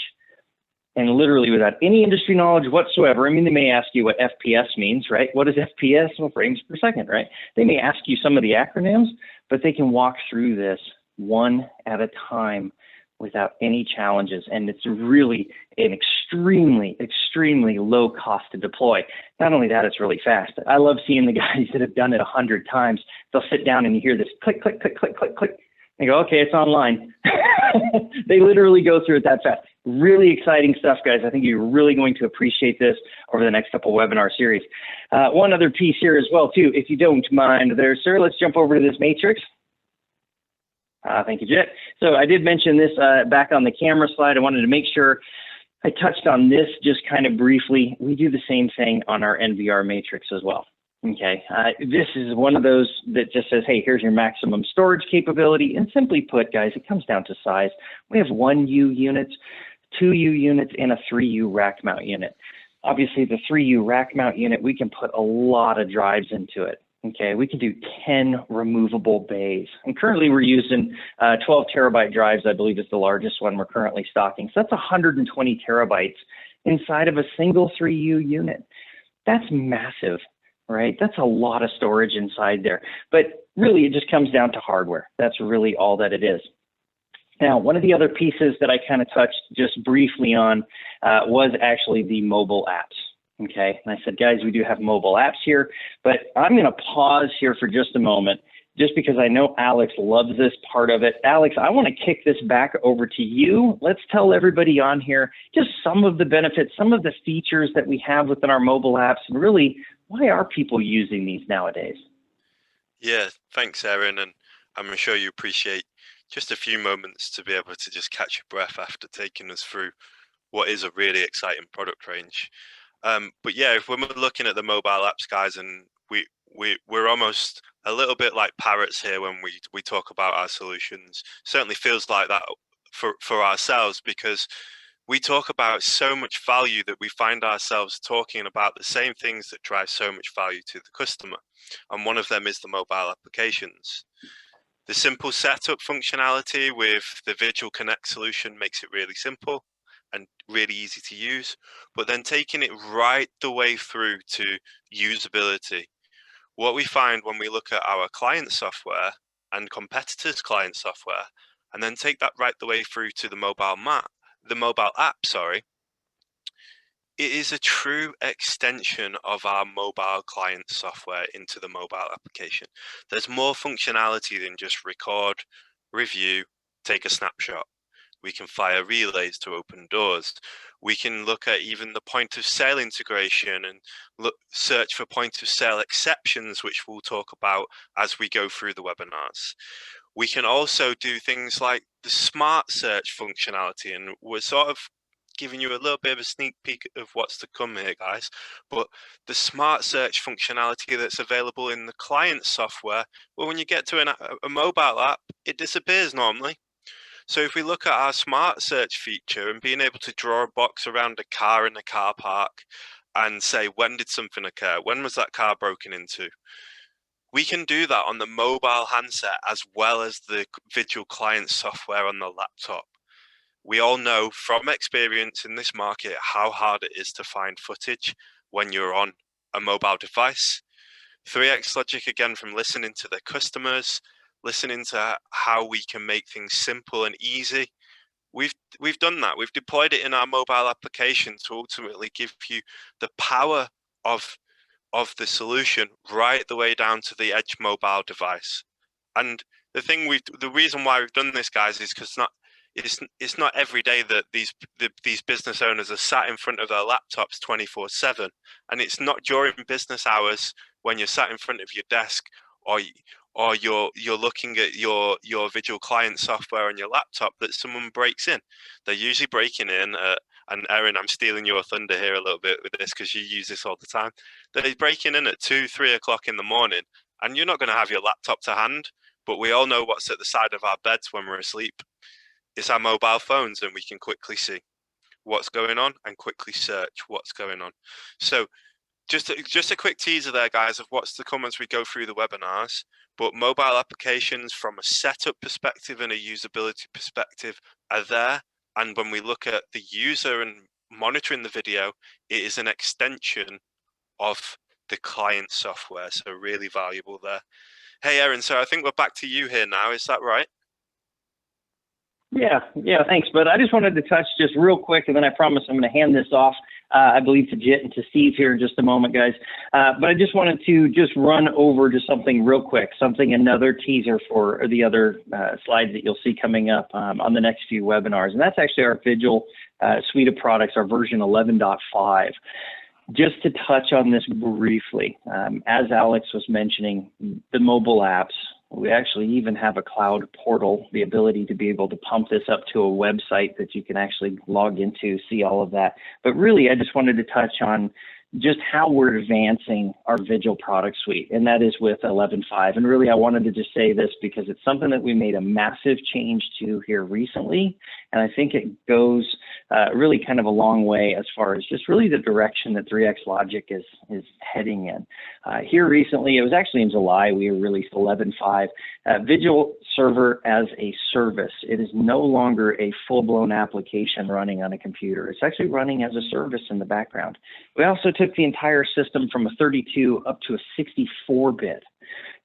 And literally without any industry knowledge whatsoever, I mean, they may ask you what FPS means, right? What is FPS? Well, frames per second, right? They may ask you some of the acronyms, but they can walk through this one at a time without any challenges. And it's really an extremely, extremely low cost to deploy. Not only that, it's really fast. I love seeing the guys that have done it 100 times. They'll sit down and you hear this click, click, click, click, click, click. They go, okay, it's online. They literally go through it that fast. Really exciting stuff, guys. I think you're really going to appreciate this over the next couple webinar series. One other piece here as well, too, if you don't mind there, sir, let's jump over to this matrix. Thank you, Jet. So I did mention this back on the camera slide. I wanted to make sure I touched on this just kind of briefly. We do the same thing on our NVR matrix as well. Okay, this is one of those that just says, hey, here's your maximum storage capability. And simply put, guys, it comes down to size. We have 1U units, 2U units, and a 3U rack mount unit. Obviously, the 3U rack mount unit, we can put a lot of drives into it. Okay, we can do 10 removable bays. And currently we're using 12 terabyte drives, I believe is the largest one we're currently stocking. So that's 120 terabytes inside of a single 3U unit. That's massive, right? That's a lot of storage inside there. But really, it just comes down to hardware. That's really all that it is. Now, one of the other pieces that I kind of touched just briefly on was actually the mobile apps. Okay, and I said, guys, we do have mobile apps here, but I'm going to pause here for just a moment, just because I know Alex loves this part of it. Alex, I want to kick this back over to you. Let's tell everybody on here just some of the benefits, some of the features that we have within our mobile apps, and really, why are people using these nowadays? Yeah, thanks, Aaron, and I'm sure you appreciate just a few moments to be able to just catch your breath after taking us through what is a really exciting product range. But yeah, if we're looking at the mobile apps, guys, and we're almost a little bit like parrots here when we talk about our solutions. Certainly feels like that for ourselves, because we talk about so much value that we find ourselves talking about the same things that drive so much value to the customer. And one of them is the mobile applications. The simple setup functionality with the VIGIL Connect solution makes it really simple and really easy to use, but then taking it right the way through to usability. What we find when we look at our client software and competitors' client software, and then take that right the way through to the mobile app, it is a true extension of our mobile client software into the mobile application. There's more functionality than just record, review, take a snapshot. We can fire relays to open doors. We can look at even the point of sale integration and search for point of sale exceptions, which we'll talk about as we go through the webinars. We can also do things like the smart search functionality, and we're sort of giving you a little bit of a sneak peek of what's to come here, guys. But the smart search functionality that's available in the client software, well, when you get to a mobile app, it disappears normally. So if we look at our smart search feature and being able to draw a box around a car in a car park and say, when did something occur? When was that car broken into? We can do that on the mobile handset as well as the VIGIL client software on the laptop. We all know from experience in this market how hard it is to find footage when you're on a mobile device. 3xLOGIC, again, from listening to their customers, listening to how we can make things simple and easy, we've done that. We've deployed it in our mobile application to ultimately give you the power of the solution right the way down to the edge mobile device. And the reason why we've done this, guys, is because it's not every day that these business owners are sat in front of their laptops 24/7, and it's not during business hours when you're sat in front of your desk or you're looking at your VIGIL client software on your laptop that someone breaks in. They're usually breaking in and Erin, I'm stealing your thunder here a little bit with this because you use this all the time. They're breaking in at 2, 3 o'clock in the morning, and you're not going to have your laptop to hand, but we all know what's at the side of our beds when we're asleep. It's our mobile phones, and we can quickly see what's going on and quickly search what's going on. So just a quick teaser there, guys, of what's to come as we go through the webinars. But mobile applications from a setup perspective and a usability perspective are there. And when we look at the user and monitoring the video, it is an extension of the client software. So really valuable there. Hey, Erin, so I think we're back to you here now. Is that right? Yeah, thanks. But I just wanted to touch just real quick, and then I promise I'm going to hand this off, I believe, to Jit and to Steve here in just a moment, guys. But I just wanted to just run over to something real quick, another teaser for the other slides that you'll see coming up on the next few webinars. And that's actually our VIGIL Suite of Products, our version 11.5. Just to touch on this briefly, as Alex was mentioning, the mobile apps, we actually even have a cloud portal, the ability to be able to pump this up to a website that you can actually log into, see all of that. But really, I just wanted to touch on just how we're advancing our VIGIL product suite, and that is with 11.5. And really, I wanted to just say this because it's something that we made a massive change to here recently, and I think it goes really kind of a long way as far as just really the direction that 3xLOGIC is heading in. Here recently, it was actually in July, we released 11.5, VIGIL Server as a service. It is no longer a full-blown application running on a computer. It's actually running as a service in the background. We also took the entire system from a 32 up to a 64-bit.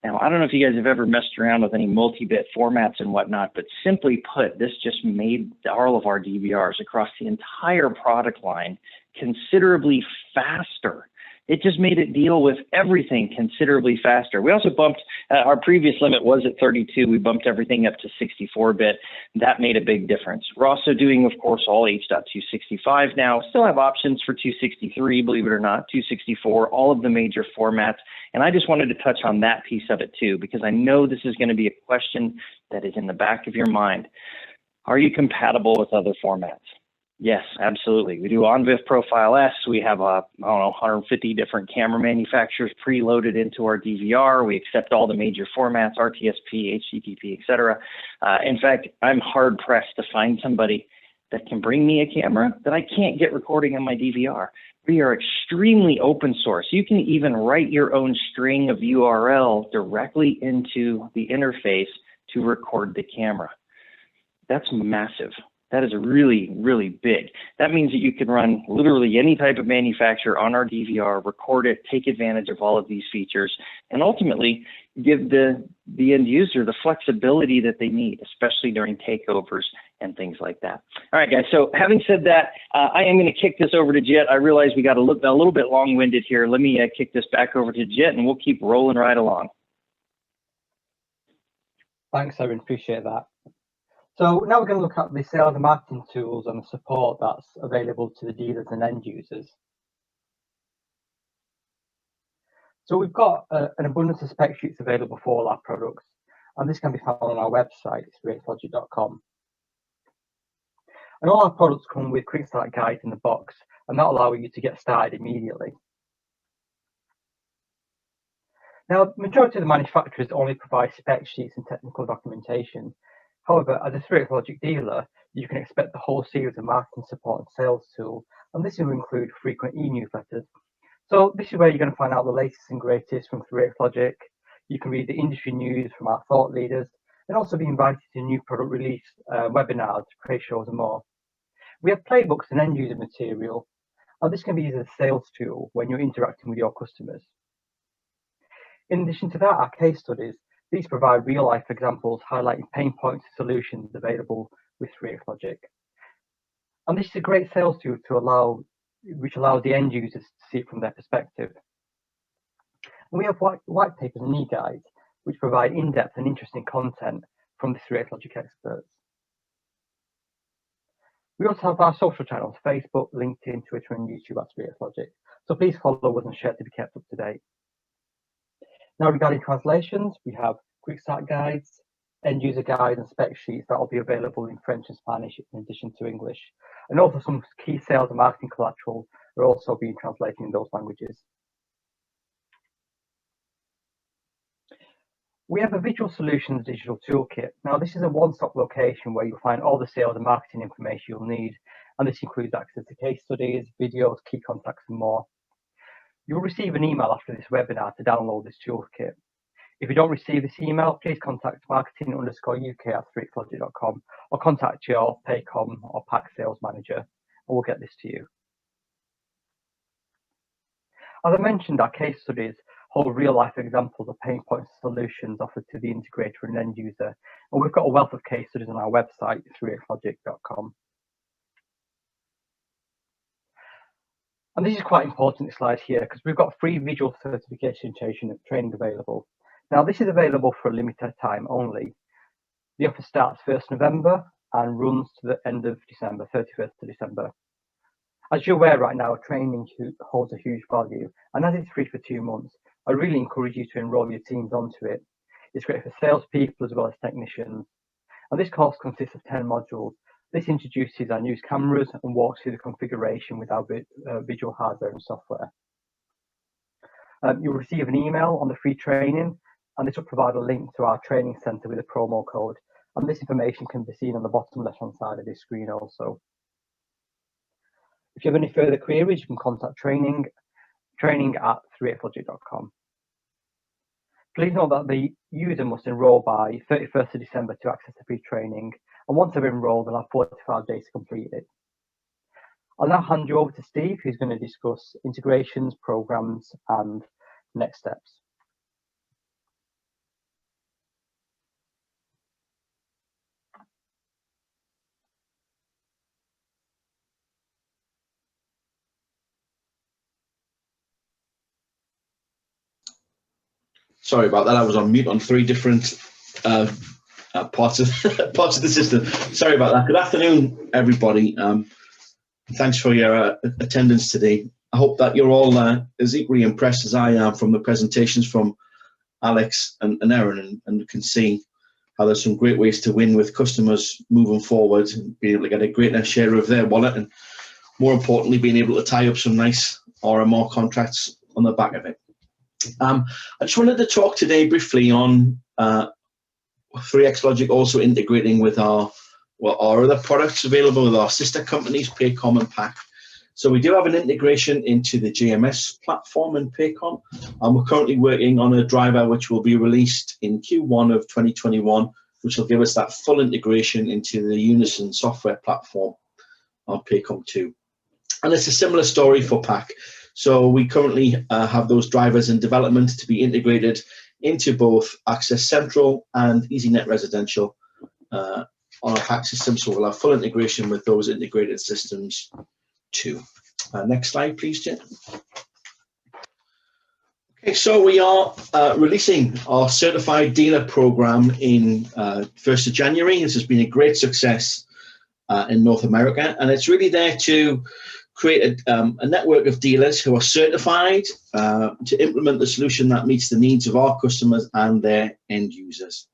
Now, I don't know if you guys have ever messed around with any multi-bit formats and whatnot, but simply put, this just made all of our DVRs across the entire product line considerably faster. It just made it deal with everything considerably faster. We also bumped, our previous limit was at 32. We bumped everything up to 64-bit. That made a big difference. We're also doing, of course, all H.265 now. Still have options for 263, believe it or not, 264, all of the major formats. And I just wanted to touch on that piece of it too, because I know this is going to be a question that is in the back of your mind. Are you compatible with other formats? Yes, absolutely. We do OnVIF Profile S. We have, 150 different camera manufacturers preloaded into our DVR. We accept all the major formats, RTSP, HTTP, etc. In fact, I'm hard-pressed to find somebody that can bring me a camera that I can't get recording on my DVR. We are extremely open source. You can even write your own string of URL directly into the interface to record the camera. That's massive. That is really, really big. That means that you can run literally any type of manufacturer on our DVR, record it, take advantage of all of these features, and ultimately give the end user the flexibility that they need, especially during takeovers and things like that. All right, guys, so having said that, I am going to kick this over to Jet. I realize we got a little bit long-winded here. Let me kick this back over to Jet, and we'll keep rolling right along. Thanks, Erin. Appreciate that. So now we're going to look at the sales and marketing tools and the support that's available to the dealers and end users. So we've got an abundance of spec sheets available for all our products, and this can be found on our website, 3xLOGIC.com. And all our products come with quick start guides in the box, and that allows you to get started immediately. Now, the majority of the manufacturers only provide spec sheets and technical documentation. However, as a 3xLOGIC dealer, you can expect the whole series of marketing support and sales tools, and this will include frequent e-newsletters. So this is where you're going to find out the latest and greatest from 3xLOGIC. You can read the industry news from our thought leaders, and also be invited to new product release webinars, trade shows, and more. We have playbooks and end user material, and this can be used as a sales tool when you're interacting with your customers. In addition to that, our case studies, these provide real-life examples highlighting pain points and solutions available with 3xLOGIC. And this is a great sales tool which allows the end users to see it from their perspective. And we have white papers and e-guides, which provide in-depth and interesting content from the 3xLOGIC experts. We also have our social channels, Facebook, LinkedIn, Twitter, and YouTube at 3xLOGIC. So please follow us and share to be kept up to date. Now, regarding translations, we have quick start guides, end user guides, and spec sheets that will be available in French and Spanish in addition to English. And also some key sales and marketing collateral are also being translated in those languages. We have a VIGIL Solutions digital toolkit. Now, this is a one-stop location where you'll find all the sales and marketing information you'll need. And this includes access to case studies, videos, key contacts, and more. You'll receive an email after this webinar to download this toolkit. If you don't receive this email, please contact marketing_UK@3xLOGIC.com or contact your Paycom or PAC sales manager, and we'll get this to you. As I mentioned, our case studies hold real-life examples of pain points and solutions offered to the integrator and end user, and we've got a wealth of case studies on our website, 3xLOGIC.com. And this is quite important, this slide here, because we've got free VIGIL certification training available. Now, this is available for a limited time only. The offer starts 1st November and runs to the end of December, 31st of December. As you're aware right now, training holds a huge value, and as it's free for 2 months, I really encourage you to enroll your teams onto it. It's great for salespeople as well as technicians. And this course consists of 10 modules. This introduces our news cameras and walks through the configuration with our VIGIL hardware and software. You'll receive an email on the free training, and this will provide a link to our training center with a promo code. And this information can be seen on the bottom left-hand side of this screen also. If you have any further queries, you can contact training@3xLOGIC.com. Please note that the user must enroll by 31st of December to access the free training. And once they've enrolled, they'll have 45 days to complete it. I'll now hand you over to Steve, who's going to discuss integrations, programs, and next steps. Sorry about that. I was on mute on 3 different parts of the system. Sorry about that. Good afternoon, everybody. Thanks for your attendance today. I hope that you're all as equally impressed as I am from the presentations from Alex and Erin, and can see how there's some great ways to win with customers moving forward and being able to get a greater share of their wallet, and more importantly, being able to tie up some nice RMR contracts on the back of it. I just wanted to talk today briefly on 3xLOGIC also integrating with our other products available with our sister companies, Paycom and PAC. So we do have an integration into the GMS platform in Paycom, and we're currently working on a driver which will be released in Q1 of 2021, which will give us that full integration into the Unison software platform on Paycom 2. And it's a similar story for PAC. So we currently have those drivers in development to be integrated into both Access Central and EasyNet Residential on our PAC system. So we'll have full integration with those integrated systems too. Next slide, please, Jen. Okay, so we are releasing our certified dealer program in 1st of January. This has been a great success in North America, and it's really there to create a network of dealers who are certified to implement the solution that meets the needs of our customers and their end users.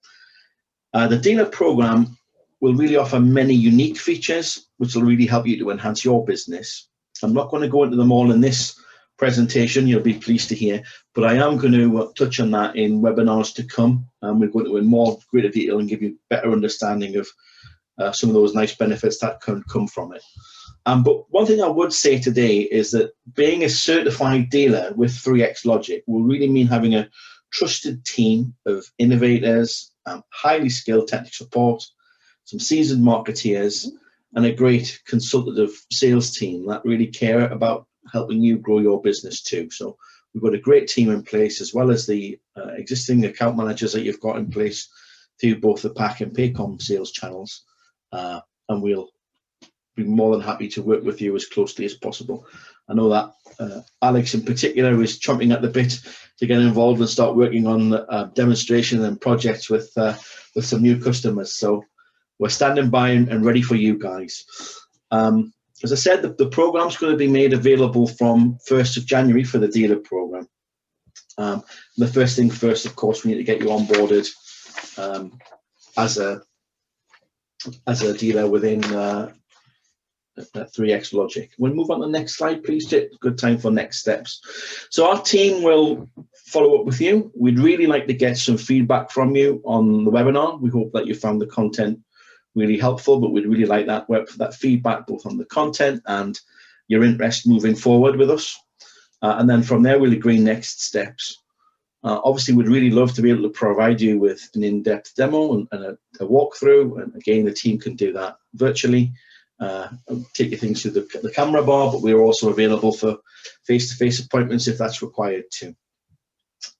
The dealer program will really offer many unique features, which will really help you to enhance your business. I'm not going to go into them all in this presentation, you'll be pleased to hear, but I am going to touch on that in webinars to come. We're going to in more greater detail and give you better understanding of some of those nice benefits that can come from it. But one thing I would say today is that being a certified dealer with 3xLOGIC will really mean having a trusted team of innovators, highly skilled technical support, some seasoned marketeers, and a great consultative sales team that really care about helping you grow your business too. So we've got a great team in place, as well as the existing account managers that you've got in place through both the PAC and Paycom sales channels. And we'll be more than happy to work with you as closely as possible. I know that Alex in particular is chomping at the bit to get involved and start working on demonstration and projects with some new customers. So we're standing by and ready for you guys. As I said, the program's going to be made available from 1st of January for the dealer program. The first thing first, of course, we need to get you onboarded as a dealer within 3xLOGIC. We'll move on to the next slide, please, Jit. Good time for next steps. So our team will follow up with you. We'd really like to get some feedback from you on the webinar. We hope that you found the content really helpful, but we'd really like that feedback both on the content and your interest moving forward with us. And then from there, we'll agree next steps. Obviously, we'd really love to be able to provide you with an in-depth demo and a walkthrough. And again, the team can do that virtually. Take you things through the camera bar, but we're also available for face-to-face appointments if that's required too.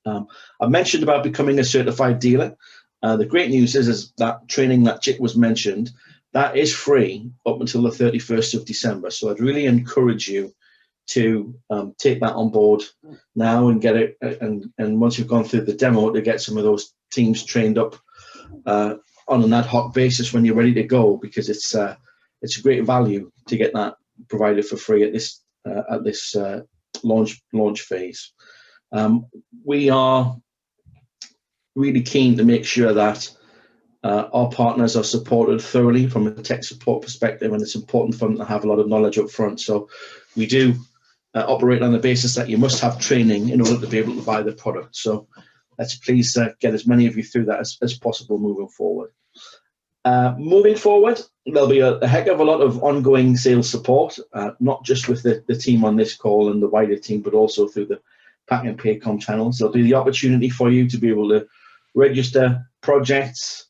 I mentioned about becoming a certified dealer. The great news is that training that Jit was mentioned, that is free up until the 31st of December. So I'd really encourage you to take that on board now and get it. And once you've gone through the demo, to get some of those teams trained up on an ad hoc basis when you're ready to go, because it's a great value to get that provided for free at this launch phase. We are really keen to make sure that our partners are supported thoroughly from a tech support perspective, and it's important for them to have a lot of knowledge up front. So we do operate on the basis that you must have training in order to be able to buy the product. So let's please get as many of you through that as possible moving forward. Moving forward, there'll be a heck of a lot of ongoing sales support, not just with the team on this call and the wider team, but also through the PAC and Paycom channels. There'll be the opportunity for you to be able to register projects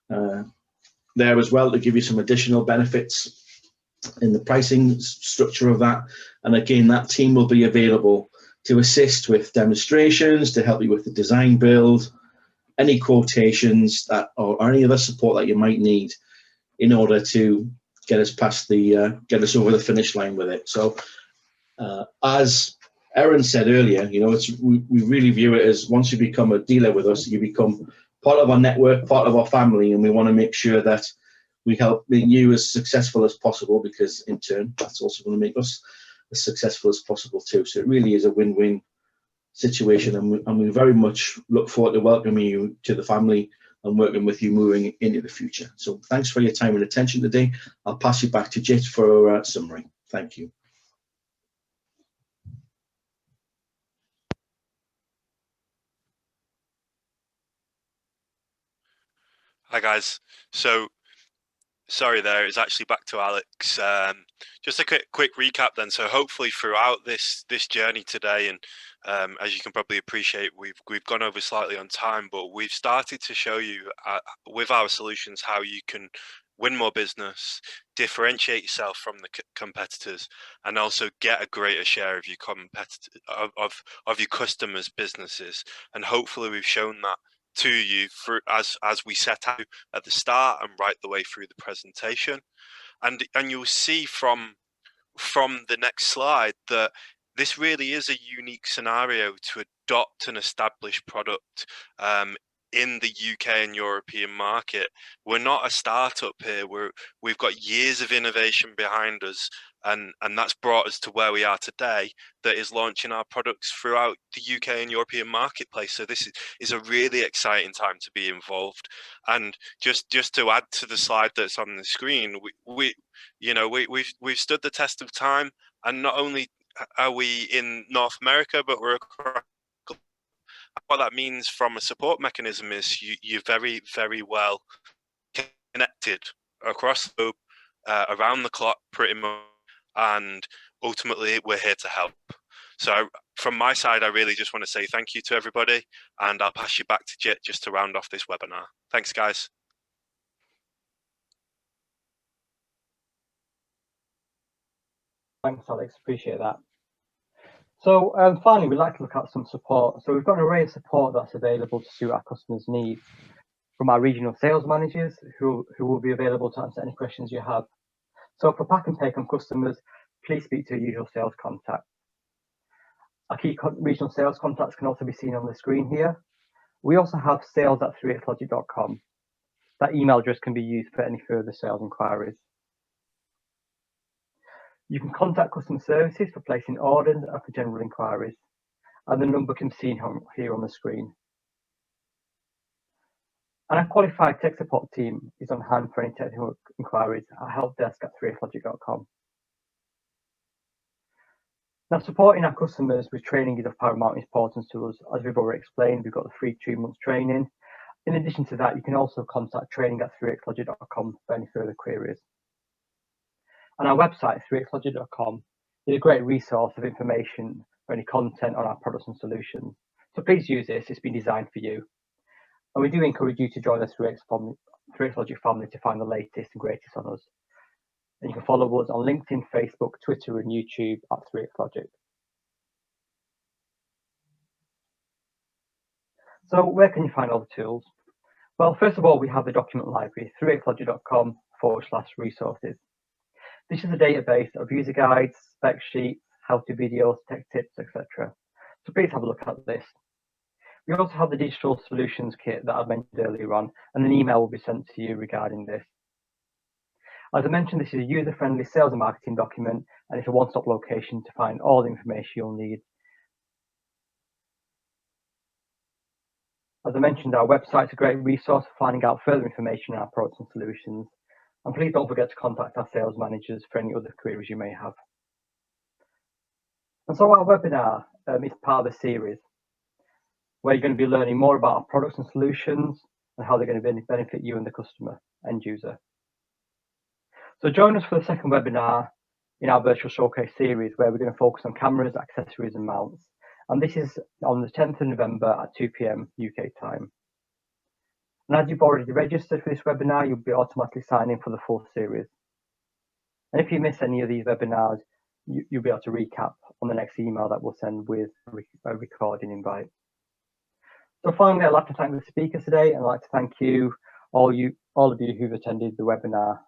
there as well, to give you some additional benefits in the pricing structure of that. And again, that team will be available to assist with demonstrations, to help you with the design build, any quotations that or any other support that you might need in order to get us past get us over the finish line with it. So as Erin said earlier, you know, we really view it as, once you become a dealer with us, you become part of our network, part of our family, and we want to make sure that we help make you as successful as possible, because in turn, that's also going to make us as successful as possible too. So it really is a win-win situation, and we very much look forward to welcoming you to the family and working with you moving into the future. So thanks for your time and attention today. I'll pass you back to Jit for a summary. Thank you. Hi guys. So sorry there, it's actually back to Alex. Just a quick recap then. So hopefully throughout this journey today, and as you can probably appreciate, we've gone over slightly on time, but we've started to show you with our solutions how you can win more business, differentiate yourself from the competitors, and also get a greater share of your of your customers' businesses. And hopefully we've shown that to you through as we set out at the start and right the way through the presentation. And you'll see from the next slide that this really is a unique scenario to adopt an established product in the UK and European market. We're not a startup here. We've got years of innovation behind us, and that's brought us to where we are today, that is launching our products throughout the UK and European marketplace. So this is a really exciting time to be involved. And just to add to the slide that's on the screen, we've stood the test of time, and not only are we in North America, but we're across. What that means from a support mechanism is you're very, very well connected across the globe, around the clock pretty much, and ultimately we're here to help. So from my side, I really just want to say thank you to everybody, and I'll pass you back to Jit just to round off this webinar. Thanks, guys. Thanks, Alex. Appreciate that. So finally, we'd like to look at some support. So we've got an array of support that's available to suit our customers' needs, from our regional sales managers who will be available to answer any questions you have. So for pack and take on customers, please speak to your usual sales contact. Our key regional sales contacts can also be seen on the screen here. We also have sales@3xLOGIC.com. That email address can be used for any further sales inquiries. You can contact customer services for placing orders and for general inquiries, and the number can be seen here on the screen. And our qualified tech support team is on hand for any technical inquiries at helpdesk@3xLOGIC.com. Now, supporting our customers with training is of paramount importance to us. As we've already explained, we've got the free 2 months training. In addition to that, you can also contact training@3xLOGIC.com for any further queries. And our website, 3xLOGIC.com, is a great resource of information for any content on our products and solutions. So please use this, it's been designed for you. And we do encourage you to join the 3xLOGIC family to find the latest and greatest on us. And you can follow us on LinkedIn, Facebook, Twitter, and YouTube @3xLOGIC. So where can you find all the tools? Well, first of all, we have the document library, 3xLOGIC.com/resources. This is a database of user guides, spec sheets, how-to videos, tech tips, etc. So please have a look at this. We also have the digital solutions kit that I mentioned earlier on, and an email will be sent to you regarding this. As I mentioned, this is a user-friendly sales and marketing document, and it's a one-stop location to find all the information you'll need. As I mentioned, our website's a great resource for finding out further information on our products and solutions. And please don't forget to contact our sales managers for any other queries you may have. And so our webinar is part of a series where you're going to be learning more about our products and solutions and how they're going to benefit you and the customer, end user. So join us for the second webinar in our virtual showcase series, where we're going to focus on cameras, accessories and mounts. And this is on the 10th of November at 2 p.m. UK time. And as you've already registered for this webinar, you'll be automatically signing for the full series. And if you miss any of these webinars, you'll be able to recap on the next email that we'll send with a recording invite. So finally, I'd like to thank the speakers today, and I'd like to thank you, all of you who've attended the webinar.